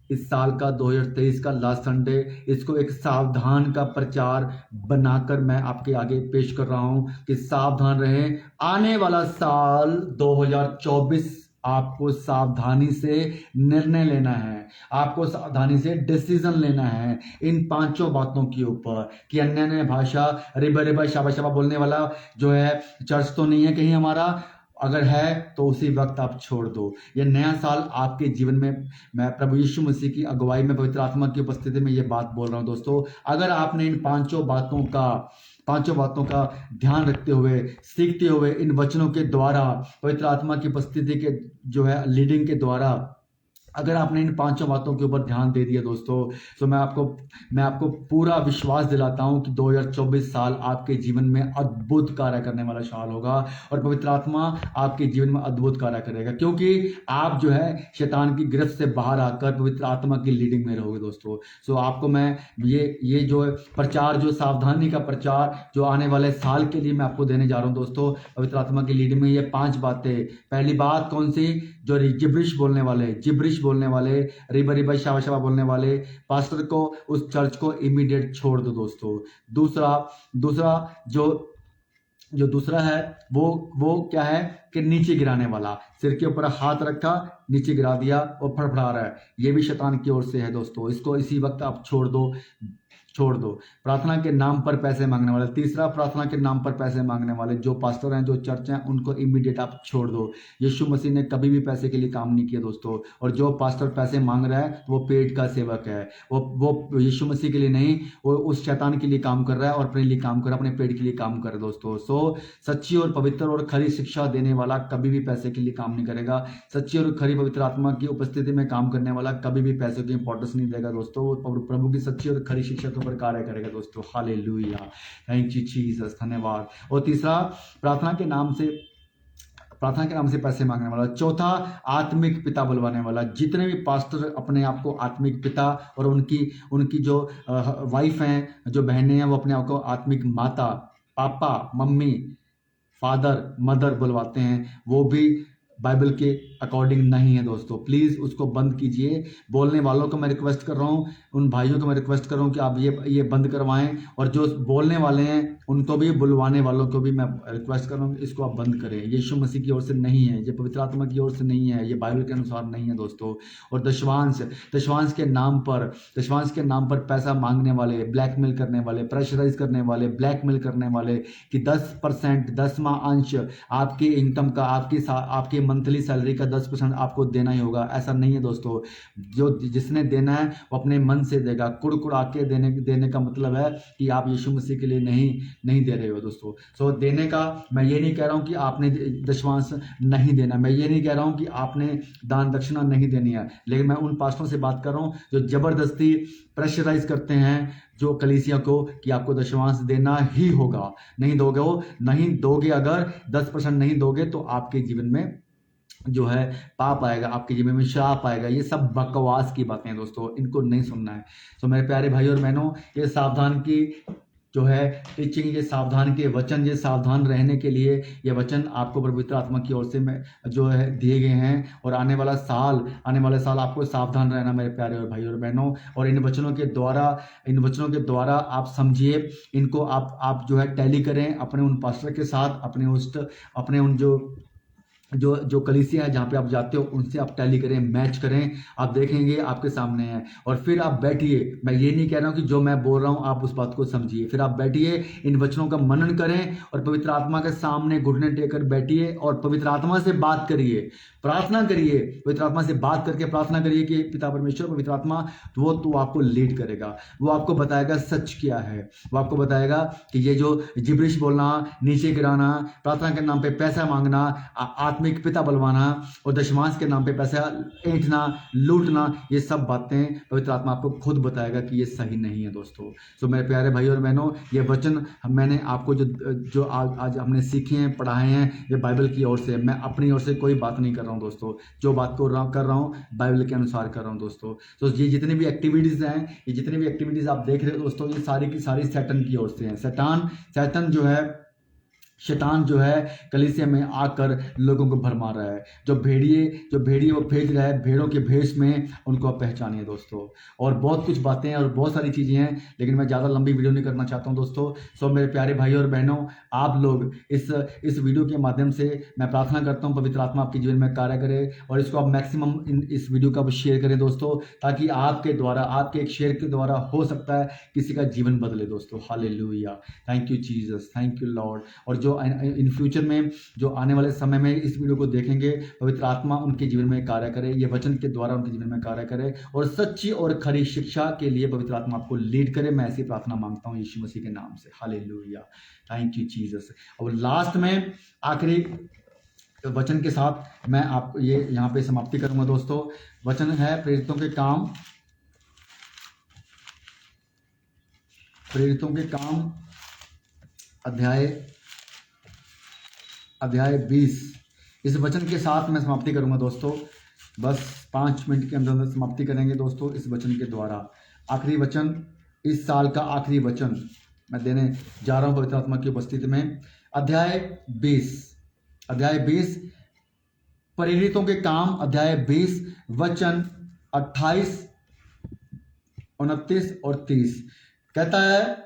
S1: इस साल का 2023 का लास्ट संडे, इसको एक सावधान का प्रचार बनाकर मैं आपके आगे पेश कर रहा हूं कि सावधान रहें। आने वाला साल 2024 आपको सावधानी से निर्णय लेना है, आपको सावधानी से डिसीजन लेना है इन 5 बातों के ऊपर कि अन्य अन्य भाषा, रिबा रिबा शाबा शाबा बोलने वाला जो है चर्च तो नहीं है कहीं हमारा, अगर है तो उसी वक्त आप छोड़ दो। ये नया साल आपके जीवन में, मैं प्रभु यीशु मसीह की अगुवाई में, पवित्र आत्मा की उपस्थिति में ये बात बोल रहा हूं दोस्तों। अगर आपने इन 5 बातों का ध्यान रखते हुए, सीखते हुए, इन वचनों के द्वारा, पवित्र आत्मा की उपस्थिति के जो है लीडिंग के द्वारा, अगर आपने इन 5 बातों के ऊपर ध्यान दे दिया दोस्तों, तो मैं आपको पूरा विश्वास दिलाता हूं कि 2024 साल आपके जीवन में अद्भुत कार्य करने वाला साल होगा और पवित्र आत्मा आपके जीवन में अद्भुत कार्य करेगा, क्योंकि आप जो है शैतान की गिरफ्त से बाहर आकर पवित्र आत्मा की लीडिंग में रहोगे दोस्तों। सो आपको मैं ये जो प्रचार, जो सावधानी का प्रचार जो आने वाले साल के लिए मैं आपको देने जा रहा हूँ दोस्तों, पवित्र आत्मा की लीडिंग में, ये 5 बातें। पहली बात कौन सी? जो जिब्रिश बोलने वाले, रिबा रिबा शाबा शाबा बोलने वाले पास्टर को, उस चर्च को इमीडिएट छोड़ दो दोस्तों। दूसरा जो दूसरा है वो क्या है कि नीचे गिराने वाला, सिर के ऊपर हाथ रखा, नीचे गिरा दिया और फड़फड़ा रहा है, ये भी शैतान की ओर से है दोस्तों। इसको इसी वक्त आप छोड़ दो। छोड़ दो। प्रार्थना के नाम पर पैसे मांगने वाले, तीसरा, प्रार्थना के नाम पर पैसे मांगने वाले जो पास्टर हैं, जो चर्च हैं, उनको इमीडिएट आप छोड़ दो। यीशु मसीह ने कभी भी पैसे के लिए काम नहीं किया दोस्तों। और जो पास्टर पैसे मांग रहा है तो वो पेट का सेवक है, वो यीशु मसीह के लिए नहीं, वो उस शैतान के लिए काम कर रहा है और अपने लिए काम कर रहा है, अपने पेट के लिए काम कर रहा है दोस्तों। सो सच्ची और पवित्र और खरी शिक्षा देने वाला कभी भी पैसे के लिए काम नहीं करेगा। सच्ची और खरी पवित्र आत्मा की उपस्थिति में काम करने वाला कभी भी पैसों की इंपॉर्टेंस नहीं देगा दोस्तों। वो प्रभु की सच्ची और खरी शिक्षा के ऊपर कार्य करेगा दोस्तों। हालेलुया, थैंक यू जीसस, धन्यवाद। और तीसरा, प्रार्थना के नाम से पैसे मांगने वाला। चौथा, आत्मिक पिता बुलवाने वाला। जितने भी पास्टर अपने आप को आत्मिक पिता और उनकी जो वाइफ हैं, जो बहनें हैं, वो अपने आप को आत्मिक माता, पापा, मम्मी, फादर, मदर बुलवाते हैं, वो भी बाइबल के अकॉर्डिंग नहीं है दोस्तों। प्लीज़ उसको बंद कीजिए। बोलने वालों को मैं रिक्वेस्ट कर रहा हूँ, उन भाइयों को मैं रिक्वेस्ट कर रहा हूँ कि आप ये बंद करवाएं। और जो बोलने वाले हैं उनको भी, बुलवाने वालों को भी मैं रिक्वेस्ट कर रहा हूँ, इसको आप बंद करें। यीशु मसीह की ओर से नहीं है, ये पवित्र आत्मा की ओर से नहीं है, ये बाइबल के अनुसार नहीं है दोस्तों। और दशवांश के नाम पर पैसा मांगने वाले, ब्लैकमेल करने वाले, प्रेशराइज करने वाले, ब्लैकमेल करने वाले कि 10%, 10वां अंश आपकी इनकम का, आपकी मंथली सैलरी का 10% आपको देना ही होगा। ऐसा नहीं है दोस्तों। जिसने देना है वो अपने मन से देगा। कुड़ आके देने का मतलब है कि आप यीशु मसीह के लिए नहीं दे रहे हो दोस्तों। सो देने का, मैं ये नहीं कह रहा हूँ कि आपने दशवांश नहीं देना, मैं ये नहीं कह रहा हूँ कि आपने दान दक्षिणा नहीं देनी है, लेकिन मैं उन पास्टरों से बात कर रहा हूँ जो जबरदस्ती प्रेशराइज करते हैं जो कलीसिया को कि आपको दशवांश देना ही होगा। नहीं दोगे, अगर 10% नहीं दोगे तो आपके जीवन में जो है पाप आएगा, आपके जीवन में श्राप आएगा। ये सब बकवास की बातें हैं दोस्तों, इनको नहीं सुनना है। तो मेरे प्यारे भाई और बहनों, ये सावधान की जो है टीचिंग, ये सावधान के वचन, ये सावधान रहने के लिए ये वचन आपको पवित्र आत्मा की ओर से जो है दिए गए हैं। और आने वाले साल आपको सावधान रहना मेरे प्यारे और भाई और बहनों। और इन वचनों के द्वारा आप समझिए, इनको आप जो है टैली करें अपने उन पास्टर के साथ, अपने उन जो कलीसिया है जहाँ पे आप जाते हो उनसे आप टैली करें, मैच करें। आप देखेंगे आपके सामने है। और फिर आप बैठिए, मैं ये नहीं कह रहा हूँ कि जो मैं बोल रहा हूँ आप उस बात को समझिए। फिर आप बैठिए, इन वचनों का मनन करें और पवित्र आत्मा के सामने घुटने टेक कर बैठिए और पवित्र आत्मा से बात करिए, प्रार्थना करिए। पवित्र आत्मा से बात करके प्रार्थना करिए कि पिता परमेश्वर, पवित्र आत्मा वो आपको लीड करेगा, वो आपको बताएगा सच क्या है, वो आपको बताएगा कि ये जो जिब्रिश बोलना, नीचे गिराना, प्रार्थना के नाम पे पैसा मांगना, आत्मिक पिता बुलवाना और दशमांश के नाम पे पैसा ऐंठना, लूटना, ये सब बातें पवित्र आत्मा आपको खुद बताएगा कि ये सही नहीं है दोस्तों। तो मेरे प्यारे भाई और बहनों, ये वचन मैंने आपको जो आज हमने सीखे हैं, पढ़ाए हैं, ये बाइबल की ओर से, मैं अपनी ओर से कोई बात नहीं कर रहा हूँ दोस्तों। जो बात कर रहा हूँ बाइबल के अनुसार कर रहा हूँ दोस्तों। तो ये जितनी भी एक्टिविटीज़ हैं, ये जितनी भी एक्टिविटीज़ आप देख रहे हो दोस्तों, ये सारी की सारी शैतान की ओर से हैं। शैतान जो है कलीसिया में आकर लोगों को भरमा रहा है। जो भेड़िए वो भेज रहा है, भेड़ों के भेष में उनको आप पहचानिए दोस्तों। और बहुत कुछ बातें हैं और बहुत सारी चीज़ें हैं, लेकिन मैं ज़्यादा लंबी वीडियो नहीं करना चाहता हूं दोस्तों। सो मेरे प्यारे भाई और बहनों, आप लोग इस वीडियो के माध्यम से मैं प्रार्थना करता हूँ पवित्र आत्मा आपके जीवन में कार्य करे और इसको आप मैक्सिमम इस वीडियो का शेयर करें दोस्तों, ताकि आपके एक शेयर के द्वारा हो सकता है किसी का जीवन बदले दोस्तों। Hallelujah, thank you Jesus, thank you Lord. और जो इन फ्यूचर में, जो आने वाले समय में इस वीडियो को देखेंगे, पवित्र आत्मा उनके जीवन में कार्य करे, ये वचन के द्वारा उनके जीवन में कार्य करे और सच्ची और खरी शिक्षा के लिए पवित्र आत्मा आपको लीड करे। मैं ऐसी प्रार्थना मांगता हूँ यीशु मसीह के नाम से। Hallelujah, thank you Jesus. और लास्ट में आखिरी वचन के साथ मैं आप ये यहाँ पे समाप्ति करूंगा दोस्तों। वचन है प्रेरितों के काम अध्याय 20। इस वचन के साथ मैं समाप्ति करूंगा दोस्तों। बस 5 मिनट के अंदर समाप्ति करेंगे दोस्तों इस वचन के द्वारा। आखिरी वचन, इस साल का आखिरी वचन मैं देने जा रहा हूं पवित्र आत्मा की उपस्थिति में। अध्याय 20 प्रेरितों के काम, अध्याय 20 वचन 28, 29 और 30 कहता है,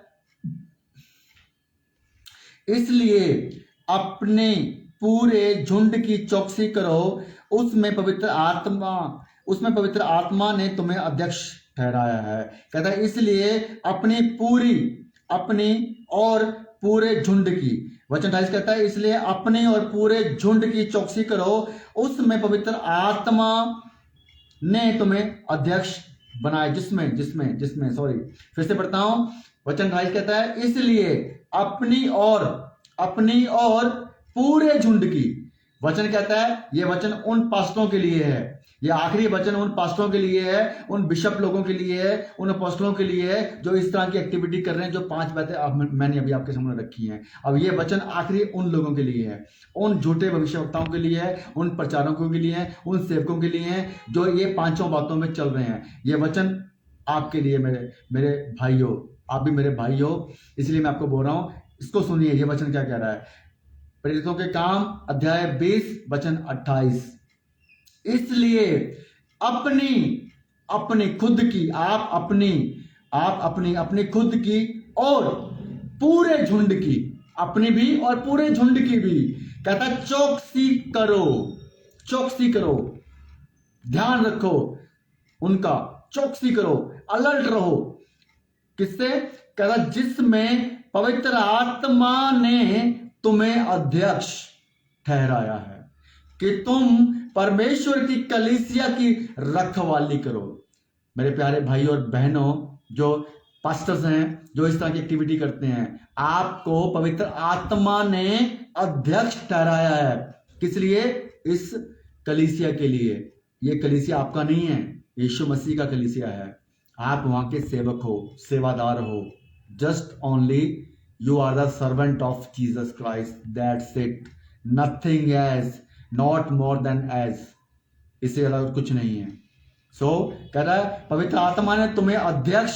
S1: इसलिए अपने पूरे झुंड की चौकसी करो, उसमें पवित्र आत्मा ने तुम्हें अध्यक्ष ठहराया है। कहता है इसलिए अपनी और पूरे झुंड की, वचन 28 कहता है इसलिए अपने और पूरे झुंड की चौकसी करो, उसमें पवित्र आत्मा ने तुम्हें अध्यक्ष बनाए, जिसमें सॉरी, फिर से पढ़ता हूं। वचन 28 कहता है इसलिए अपनी और पूरे झुंड की, वचन कहता है, ये वचन उन पास्टरों के लिए है, ये आखिरी वचन उन पास्टरों के लिए है, उन बिशप लोगों के लिए है, उन अपोस्टलों के लिए है जो इस तरह की एक्टिविटी कर रहे हैं, जो 5 बातें मैंने अभी आपके सामने रखी हैं। अब ये वचन आखिरी उन लोगों के लिए है, उन झूठे भविष्यवक्ताओं के लिए है, उन प्रचारकों के लिए है, उन सेवकों के लिए है जो ये 5 बातों में चल रहे हैं। ये वचन आपके लिए मेरे भाइयों, आप भी मेरे भाई हो, इसलिए मैं आपको बोल रहा हूं, इसको सुनिए ये वचन क्या कह रहा है। प्रेरितों के काम अध्याय 20 वचन 28, इसलिए अपनी खुद की, आप अपनी खुद की और पूरे झुंड की, अपनी भी और पूरे झुंड की भी, कहता चौकसी करो, ध्यान रखो उनका, चौकसी करो, अलर्ट रहो। किससे? कहता जिसमें पवित्र आत्मा ने तुम्हें अध्यक्ष ठहराया है कि तुम परमेश्वर की कलीसिया की रखवाली करो। मेरे प्यारे भाई और बहनों, जो पास्टर्स हैं, जो इस तरह की एक्टिविटी करते हैं, आपको पवित्र आत्मा ने अध्यक्ष ठहराया है। किस लिए? इस कलीसिया के लिए। ये कलीसिया आपका नहीं है, यीशु मसीह का कलीसिया है। आप वहां के सेवक हो, सेवादार हो। Just only you are the servant of Jesus Christ, that's it, nothing else, not more than as, इससे अलग कुछ नहीं है। कह रहा है पवित्र आत्मा ने तुम्हें अध्यक्ष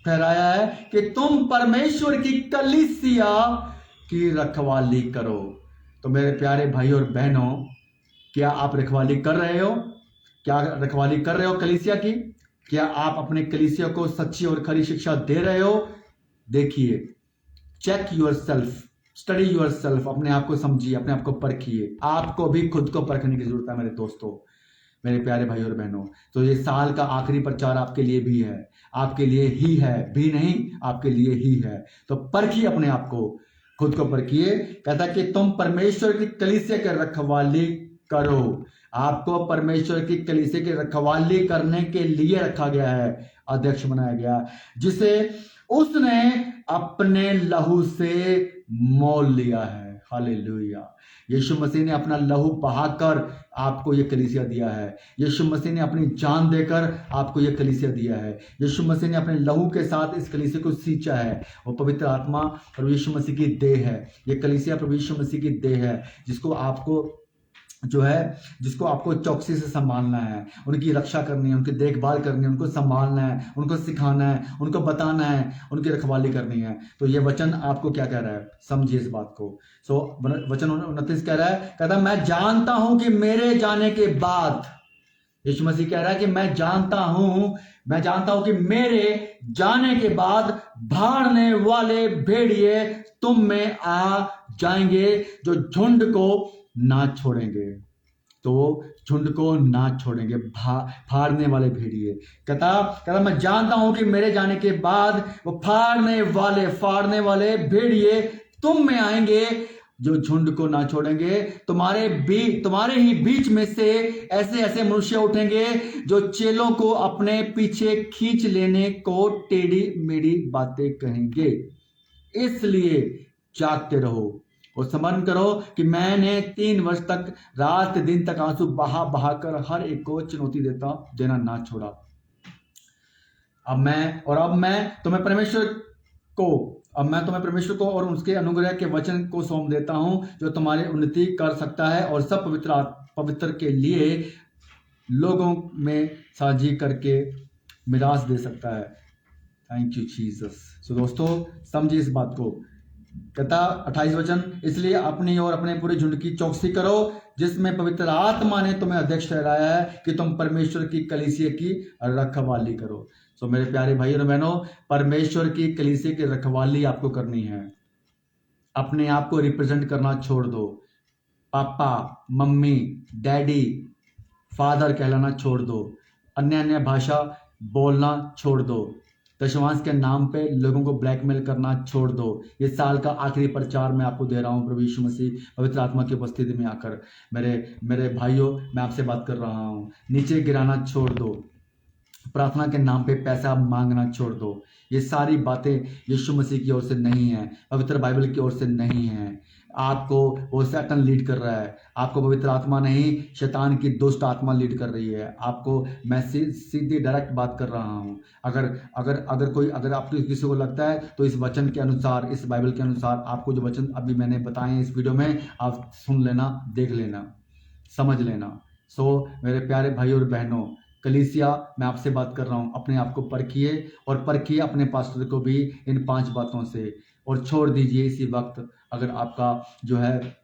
S1: ठहराया है कि तुम परमेश्वर की कलीसिया की रखवाली करो। तो मेरे प्यारे भाई और बहनों, क्या आप रखवाली कर रहे हो? क्या रखवाली कर रहे हो कलीसिया की? क्या आप अपने कलीसिया को सच्ची और खरी शिक्षा दे रहे हो? देखिए, check yourself, study yourself, अपने आप को समझिए, अपने आप को परखिए। आपको भी खुद को परखने की जरूरत है मेरे दोस्तों, मेरे प्यारे भाई और बहनों। तो ये साल का आखिरी प्रचार आपके लिए भी है, आपके लिए ही है, भी नहीं, आपके लिए ही है। तो परखिए अपने आप को, खुद को परखिए। कहता कि तुम परमेश्वर की कलीसिया की रखवाली करो। आपको परमेश्वर की कलीसिया की रखवाली करने के लिए रखा गया है, अध्यक्ष बनाया गया, जिसे उसने अपने लहू से मोल लिया है। हालेलुया। यीशु मसीह ने अपना लहू बहाकर आपको यह कलीसिया दिया है। यीशु मसीह ने अपनी जान देकर आपको यह कलीसिया दिया है। यीशु मसीह ने अपने लहू के साथ इस कलीसिया को सींचा है। वो पवित्र आत्मा प्रभु यीशु मसीह की देह है। यह कलीसिया प्रभु यीशु मसीह की देह है, जिसको आपको चौकसी से संभालना है, उनकी रक्षा करनी है, उनकी देखभाल करनी है, उनको संभालना है, उनको सिखाना है, उनको बताना है, उनकी रखवाली करनी है। तो ये वचन आपको क्या कह रहा है? समझिए इस बात को। वचन 29 कह रहा है, कहता मैं जानता हूं कि मेरे जाने के बाद, यीशु मसीह कह रहा है कि मैं जानता हूं कि मेरे जाने के बाद भाड़ने वाले भेड़िए तुम में आ जाएंगे, जो झुंड को ना छोड़ेंगे। तो झुंड को ना छोड़ेंगे, फाड़ने वाले भेड़िए। कहता मैं जानता हूं कि मेरे जाने के बाद वो फाड़ने वाले भेड़िए तुम में आएंगे, जो झुंड को ना छोड़ेंगे। तुम्हारे ही बीच में से ऐसे मनुष्य उठेंगे जो चेलों को अपने पीछे खींच लेने को टेढ़ी मेढ़ी बातें कहेंगे। इसलिए जागते रहो और स्मरण करो कि मैंने 3 वर्ष तक रात दिन तक आंसू बहा कर हर एक को चुनौती देना ना छोड़ा। अब मैं तुम्हें परमेश्वर को और उसके अनुग्रह के वचन को सौंप देता हूं, जो तुम्हारी उन्नति कर सकता है और सब पवित्र के लिए लोगों में साझी करके मिरास दे सकता है। Thank you Jesus. सो दोस्तों, समझिए इस बात को। कहता 28 वचन, इसलिए अपनी और अपने पूरे झुंड की चौकसी करो, जिसमें पवित्र आत्मा ने तुम्हें अध्यक्ष ठहराया है कि तुम परमेश्वर की कलीसिया की रखवाली करो। सो मेरे प्यारे भाई और बहनों, परमेश्वर की कलीसिया की रखवाली आपको करनी है। अपने आप को रिप्रेजेंट करना छोड़ दो। पापा, मम्मी, डैडी, फादर कहलाना छोड़ दो। अन्य भाषा बोलना छोड़ दो। दशमांश के नाम पे लोगों को ब्लैकमेल करना छोड़ दो। ये साल का आखिरी प्रचार मैं आपको दे रहा हूँ प्रभु यीशु मसीह पवित्र आत्मा की उपस्थिति में आकर। मेरे मेरे भाइयों, मैं आपसे बात कर रहा हूँ, नीचे गिराना छोड़ दो। प्रार्थना के नाम पे पैसा मांगना छोड़ दो। ये सारी बातें यीशु मसीह की ओर से नहीं है, पवित्र बाइबल की ओर से नहीं है। आपको वो शैतान लीड कर रहा है, आपको पवित्र आत्मा नहीं, शैतान की दुष्ट आत्मा लीड कर रही है आपको। मैं सीधी डायरेक्ट बात कर रहा हूँ। अगर अगर अगर आपको किसी को लगता है तो इस वचन के अनुसार, इस बाइबल के अनुसार आपको जो वचन अभी मैंने बताए हैं इस वीडियो में, आप सुन लेना, देख लेना, समझ लेना। मेरे प्यारे भाई और बहनों, कलीसिया, मैं आपसे बात कर रहा हूं, अपने आप को परखिए और परखिए अपने पास्टर को भी इन 5 बातों से, और छोड़ दीजिए इसी वक्त अगर आपका जो है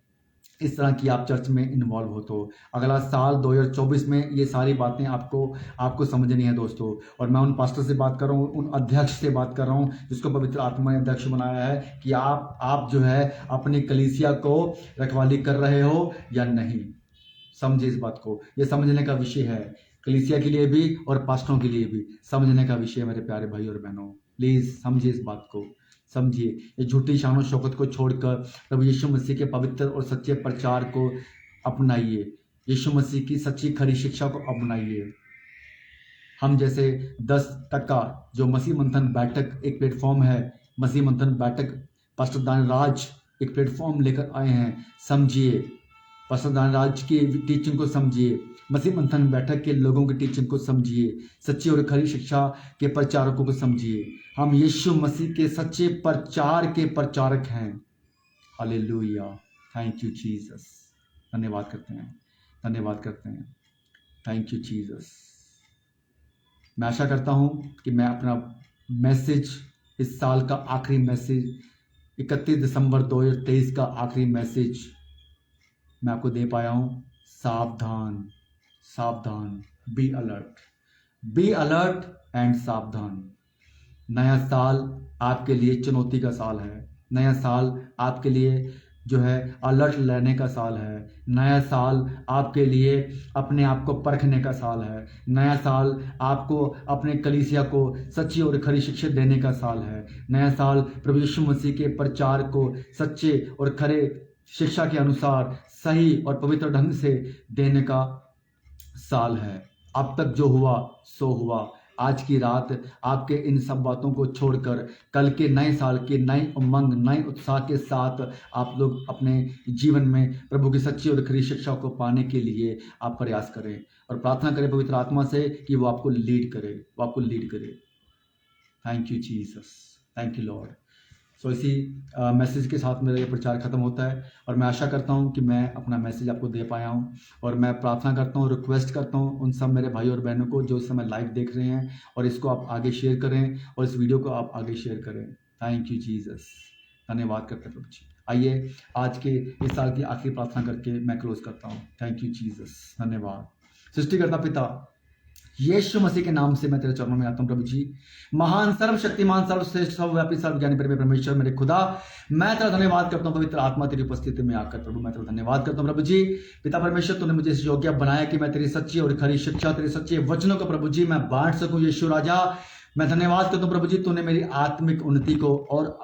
S1: इस तरह की आप चर्च में इन्वॉल्व हो तो। अगला साल 2024 में ये सारी बातें आपको समझनी है दोस्तों। और मैं उन पास्टर से बात कर रहा हूँ, उन अध्यक्ष से बात कर रहा हूँ जिसको पवित्र आत्मा ने अध्यक्ष बनाया है, कि आप जो है अपनी कलीसिया को रखवाली कर रहे हो या नहीं। समझे इस बात को, ये समझने का विषय है, कलीसिया के लिए भी और पास्टरों के लिए भी समझने का विषय है। मेरे प्यारे भाई और बहनों, प्लीज समझिए इस बात को, समझिए। ये झूठी शान शौकत को छोड़कर प्रभु यीशु मसीह के पवित्र और सच्चे प्रचार को अपनाइए, यीशु मसीह की सच्ची खरी शिक्षा को अपनाइए। हम जैसे 10% जो मसीह मंथन बैठक एक प्लेटफॉर्म है, मसीह मंथन बैठक पास्टर दानराज एक प्लेटफॉर्म लेकर आए हैं। समझिए पास्टर दानराज की टीचिंग को समझिए, मसीह मंथन बैठक के लोगों की टीचिंग को समझिए, सच्ची और खरी शिक्षा के प्रचारकों को समझिए। हम यीशु मसीह के सच्चे प्रचार के प्रचारक हैं। Hallelujah, thank you Jesus. धन्यवाद करते हैं, धन्यवाद करते हैं, थैंक यू जीसस। मैं आशा करता हूं कि मैं अपना मैसेज, इस साल का आखिरी मैसेज, 31 दिसंबर 2023 का आखिरी मैसेज मैं आपको दे पाया हूं। सावधान, सावधान, बी अलर्ट एंड सावधान। नया साल आपके लिए चुनौती का साल है। नया साल आपके लिए जो है अलर्ट लेने का साल है। नया साल आपके लिए अपने आप को परखने का साल है। नया साल आपको अपने कलीसिया को सच्ची और खरी शिक्षा देने का साल है। नया साल प्रभु यीशु मसीह के प्रचार को सच्चे और खरे शिक्षा के अनुसार सही और पवित्र ढंग से देने का साल है। अब तक जो हुआ सो हुआ। आज की रात आपके इन सब बातों को छोड़कर कल के नए साल के नए उमंग, नए उत्साह के साथ आप लोग अपने जीवन में प्रभु की सच्ची और खरी शिक्षा को पाने के लिए आप प्रयास करें और प्रार्थना करें पवित्र आत्मा से कि वो आपको लीड करे, वो आपको लीड करे। Thank you Jesus, thank you Lord. इसी मैसेज के साथ मेरा ये प्रचार खत्म होता है और मैं आशा करता हूँ कि मैं अपना मैसेज आपको दे पाया हूँ। और मैं प्रार्थना करता हूँ, रिक्वेस्ट करता हूँ उन सब मेरे भाई और बहनों को जो इस समय लाइव देख रहे हैं, और इसको आप आगे शेयर करें और इस वीडियो को आप आगे शेयर करें। थैंक यू जीसस, धन्यवाद करते हैं प्रभु जी। आइए आज के इस साल की आखिरी प्रार्थना करके मैं क्लोज करता हूँ। थैंक यू जीसस, धन्यवाद। सृष्टिकर्ता पिता यीशु मसीह के नाम से मैं तेरे चरणों में आता हूं प्रभु जी। महान, सर्वशक्तिमान, सर्वश्रेष्ठ, सर्वव्यापी, सर्वज्ञानी परमेश्वर मेरे खुदा, मैं तेरा धन्यवाद करता हूं पवित्र आत्मा तेरी उपस्थिति में आकर प्रभु मैं तेरा धन्यवाद करता हूं प्रभु जी। पिता परमेश्वर, तूने मुझे इस योग्य बनाया कि मैं तेरी सच्ची और खरी शिक्षा, तेरे सच्चे वचनों को प्रभु जी मैं बांट सकूं। यीशु राजा, मैं धन्यवाद करता हूं प्रभु जी, तूने मेरी आत्मिक उन्नति को और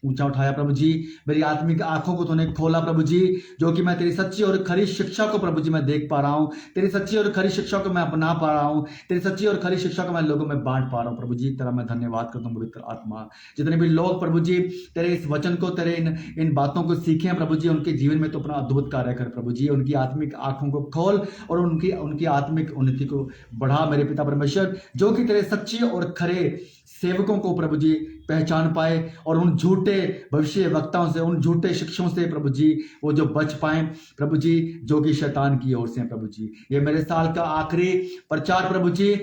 S1: ऊंचा उठाया प्रभु जी। मेरी आत्मिक आंखों को तूने खोला प्रभु जी, जो कि मैं तेरी सच्ची और खरी शिक्षा को प्रभु जी मैं देख पा रहा हूं। तेरी सच्ची और खरी शिक्षा को मैं अपना पा रहा हूं। तेरी सच्ची और खरी शिक्षा को मैं लोगों में बांट पा रहा हूं प्रभु जी। तेरा मैं धन्यवाद करता हूं पवित्र आत्मा। जितने भी लोग प्रभु जी तेरे इस वचन को, तेरे इन बातों को सीखे हैं प्रभु जी, उनके जीवन में तो अपना अद्भुत कार्य कर प्रभु जी। उनकी आत्मिक आंखों को खोल और उनकी आत्मिक उन्नति को बढ़ा मेरे पिता परमेश्वर, जो कि तेरे सच्चे और खरे सेवकों को प्रभु जी पहचान पाए और उन झूठे भविष्य वक्ताओं से, उन झूठे शिक्षकों से प्रभु जी वो जो बच पाए प्रभु जी, जो कि शैतान की ओर से प्रभु जी। ये मेरे साल का आखिरी प्रचार प्रभु जी,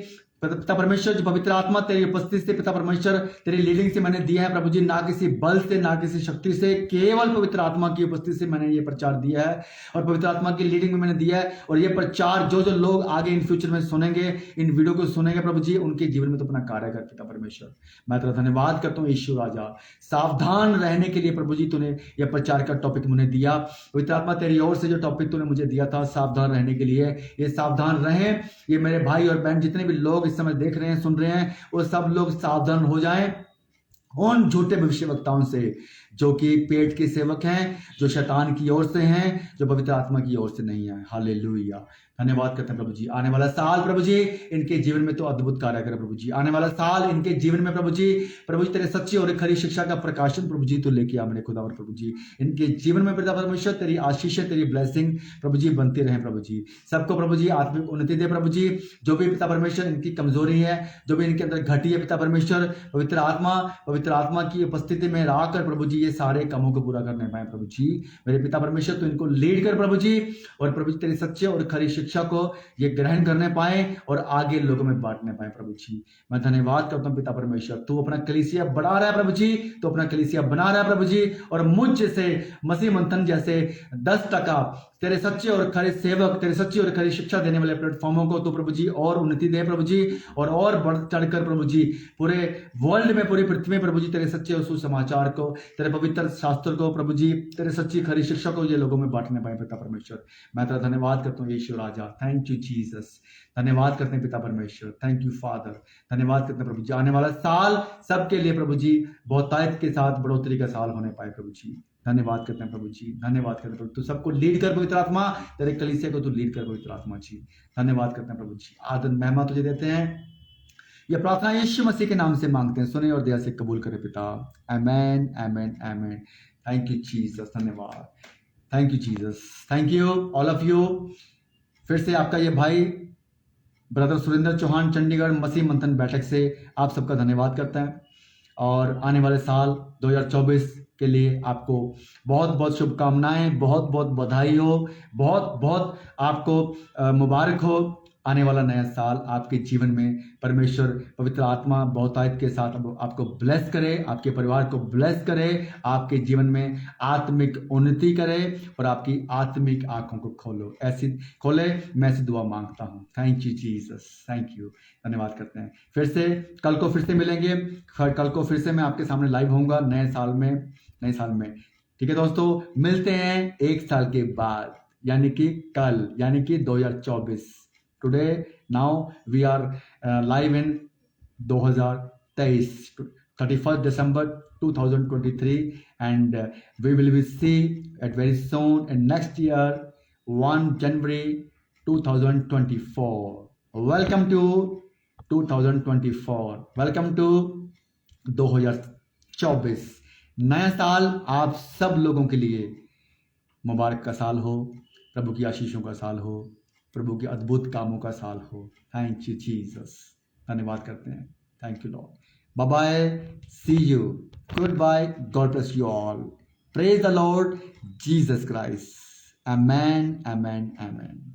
S1: पिता परमेश्वर, जो पवित्र आत्मा तेरी उपस्थिति से पिता परमेश्वर तेरी लीडिंग से मैंने दिया है प्रभु जी, ना किसी बल से ना किसी शक्ति से, केवल पवित्र आत्मा की उपस्थिति से मैंने ये प्रचार दिया है और पवित्र आत्मा की लीडिंग में मैंने दिया है। और ये प्रचार जो लोग आगे इन फ्यूचर में सुनेंगे, इन वीडियो को सुनेंगे प्रभु जी, उनके जीवन में तो अपना कार्य कर पिता परमेश्वर। मैं तेरा धन्यवाद करता हूँ यीशु राजा। सावधान रहने के लिए प्रभु जी तूने यह प्रचार का टॉपिक मुझे दिया। पवित्र आत्मा तेरी ओर से जो टॉपिक तूने मुझे दिया था सावधान रहने के लिए, ये सावधान रहें ये मेरे भाई और बहन जितने भी लोग इस समय देख रहे हैं, सुन रहे हैं, वो सब लोग सावधान हो जाएं उन झूठे भविष्यवक्ताओं से जो कि पेट के सेवक हैं, जो शैतान की ओर से हैं, जो पवित्र आत्मा की ओर से नहीं है। हालेलुया, धन्यवाद करते हैं प्रभु जी। आने वाला साल प्रभु जी इनके जीवन में तो अद्भुत कार्य करे प्रभु जी। आने वाला साल इनके जीवन में प्रभु जी तेरे सच्ची और खरी शिक्षा का प्रकाशन प्रभु जी तो लेके आ मेरे खुदा और प्रभु जी इनके जीवन में पिता परमेश्वर तेरी आशीषें, तेरी ब्लेसिंग प्रभु जी बनती रहे प्रभु जी। सबको प्रभु जी आत्मिक उन्नति दे प्रभु जी। जो भी पिता परमेश्वर इनकी कमजोरी है, जो भी इनके अंदर घटी है पिता परमेश्वर, पवित्र आत्मा की उपस्थिति में रहकर प्रभु जी ये सारे कामों को पूरा करने पाए प्रभु जी। मेरे पिता परमेश्वर तो इनको लीड कर प्रभु जी, और प्रभु जी तेरी सच्चे और खरी शिक्षा को ये ग्रहण करने पाए और आगे लोगों में बांटने पाए प्रभु जी। मैं धन्यवाद करता हूँ पिता परमेश्वर, तू अपना कलीसिया बढ़ा रहा है प्रभु जी, तो अपना कलीसिया बना रहा है प्रभु जी, और मुझ जैसे मसीह मंथन जैसे 10% तेरे सच्चे और खरे सेवक, तेरे सच्ची और खरी शिक्षा देने वाले प्लेटफॉर्मों को तो प्रभु जी और उन्नति दे प्रभु जी, और बढ़ चढ़कर प्रभु जी पूरे वर्ल्ड में, पूरी पृथ्वी में प्रभु जी तेरे सच्चे और सुसमाचार को, तेरे पवित्र शास्त्र को प्रभु जी, तेरे सच्ची खरी शिक्षा को ये लोगों में बांटने पाए पिता परमेश्वर। मैं तेरा धन्यवाद करता हूँ यीशु राजा, थैंक यू जीसस। धन्यवाद करते हैं पिता परमेश्वर, थैंक यू फादर। धन्यवाद करते हैं प्रभु जी, आने वाला साल सबके लिए प्रभु जी बहुतायत के साथ बढ़ोतरी का साल होने पाए प्रभु जी। धन्यवाद करते हैं प्रभु जी, धन्यवाद करते हैं प्रभु। तू सबको लीड कर पवित्र आत्मा, तेरे कलीसिया को तू लीड कर पवित्र आत्मा जी। धन्यवाद करते हैं प्रभु जी, आदर महिमा तुझे देते हैं। यह प्रार्थना यीशु मसीह के नाम से मांगते हैं, सुने और दया से कबूल करे पिता। Amen amen amen. Thank you Jesus, धन्यवाद, thank you Jesus, thank you all of you. फिर से आपका ये भाई ब्रदर सुरेंद्र चौहान चंडीगढ़ मसीह मंथन बैठक से आप सबका धन्यवाद करता है, और आने वाले साल 2024 के लिए आपको बहुत बहुत शुभकामनाएं, बहुत बहुत बधाई हो, बहुत बहुत आपको मुबारक हो। आने वाला नया साल आपके जीवन में परमेश्वर पवित्र आत्मा बहुतायत के साथ आपको ब्लेस करे, आपके परिवार को ब्लेस करे, आपके जीवन में आत्मिक उन्नति करे और आपकी आत्मिक आंखों को खोले। मैं ऐसी दुआ मांगता हूँ। Thank you Jesus, thank you, धन्यवाद करते हैं। फिर से कल को फिर से मिलेंगे, कल को फिर से मैं आपके सामने लाइव होऊंगा नए साल में। ठीक है दोस्तों, मिलते हैं एक साल के बाद, यानी कि कल, यानी कि 2024। Today, now we are live in 2023, 31st December 2023, and we will be see at very soon in next year, 1 January 2024. Welcome to 2024. Welcome to 2024। नया साल आप सब लोगों के लिए मुबारक का साल हो, प्रभु की आशीषों का साल हो, प्रभु के अद्भुत कामों का साल हो। थैंक यू जीसस, धन्यवाद करते हैं। Thank you Lord. Bye bye, see you, goodbye, God bless you all. Praise the Lord Jesus Christ. Amen amen amen.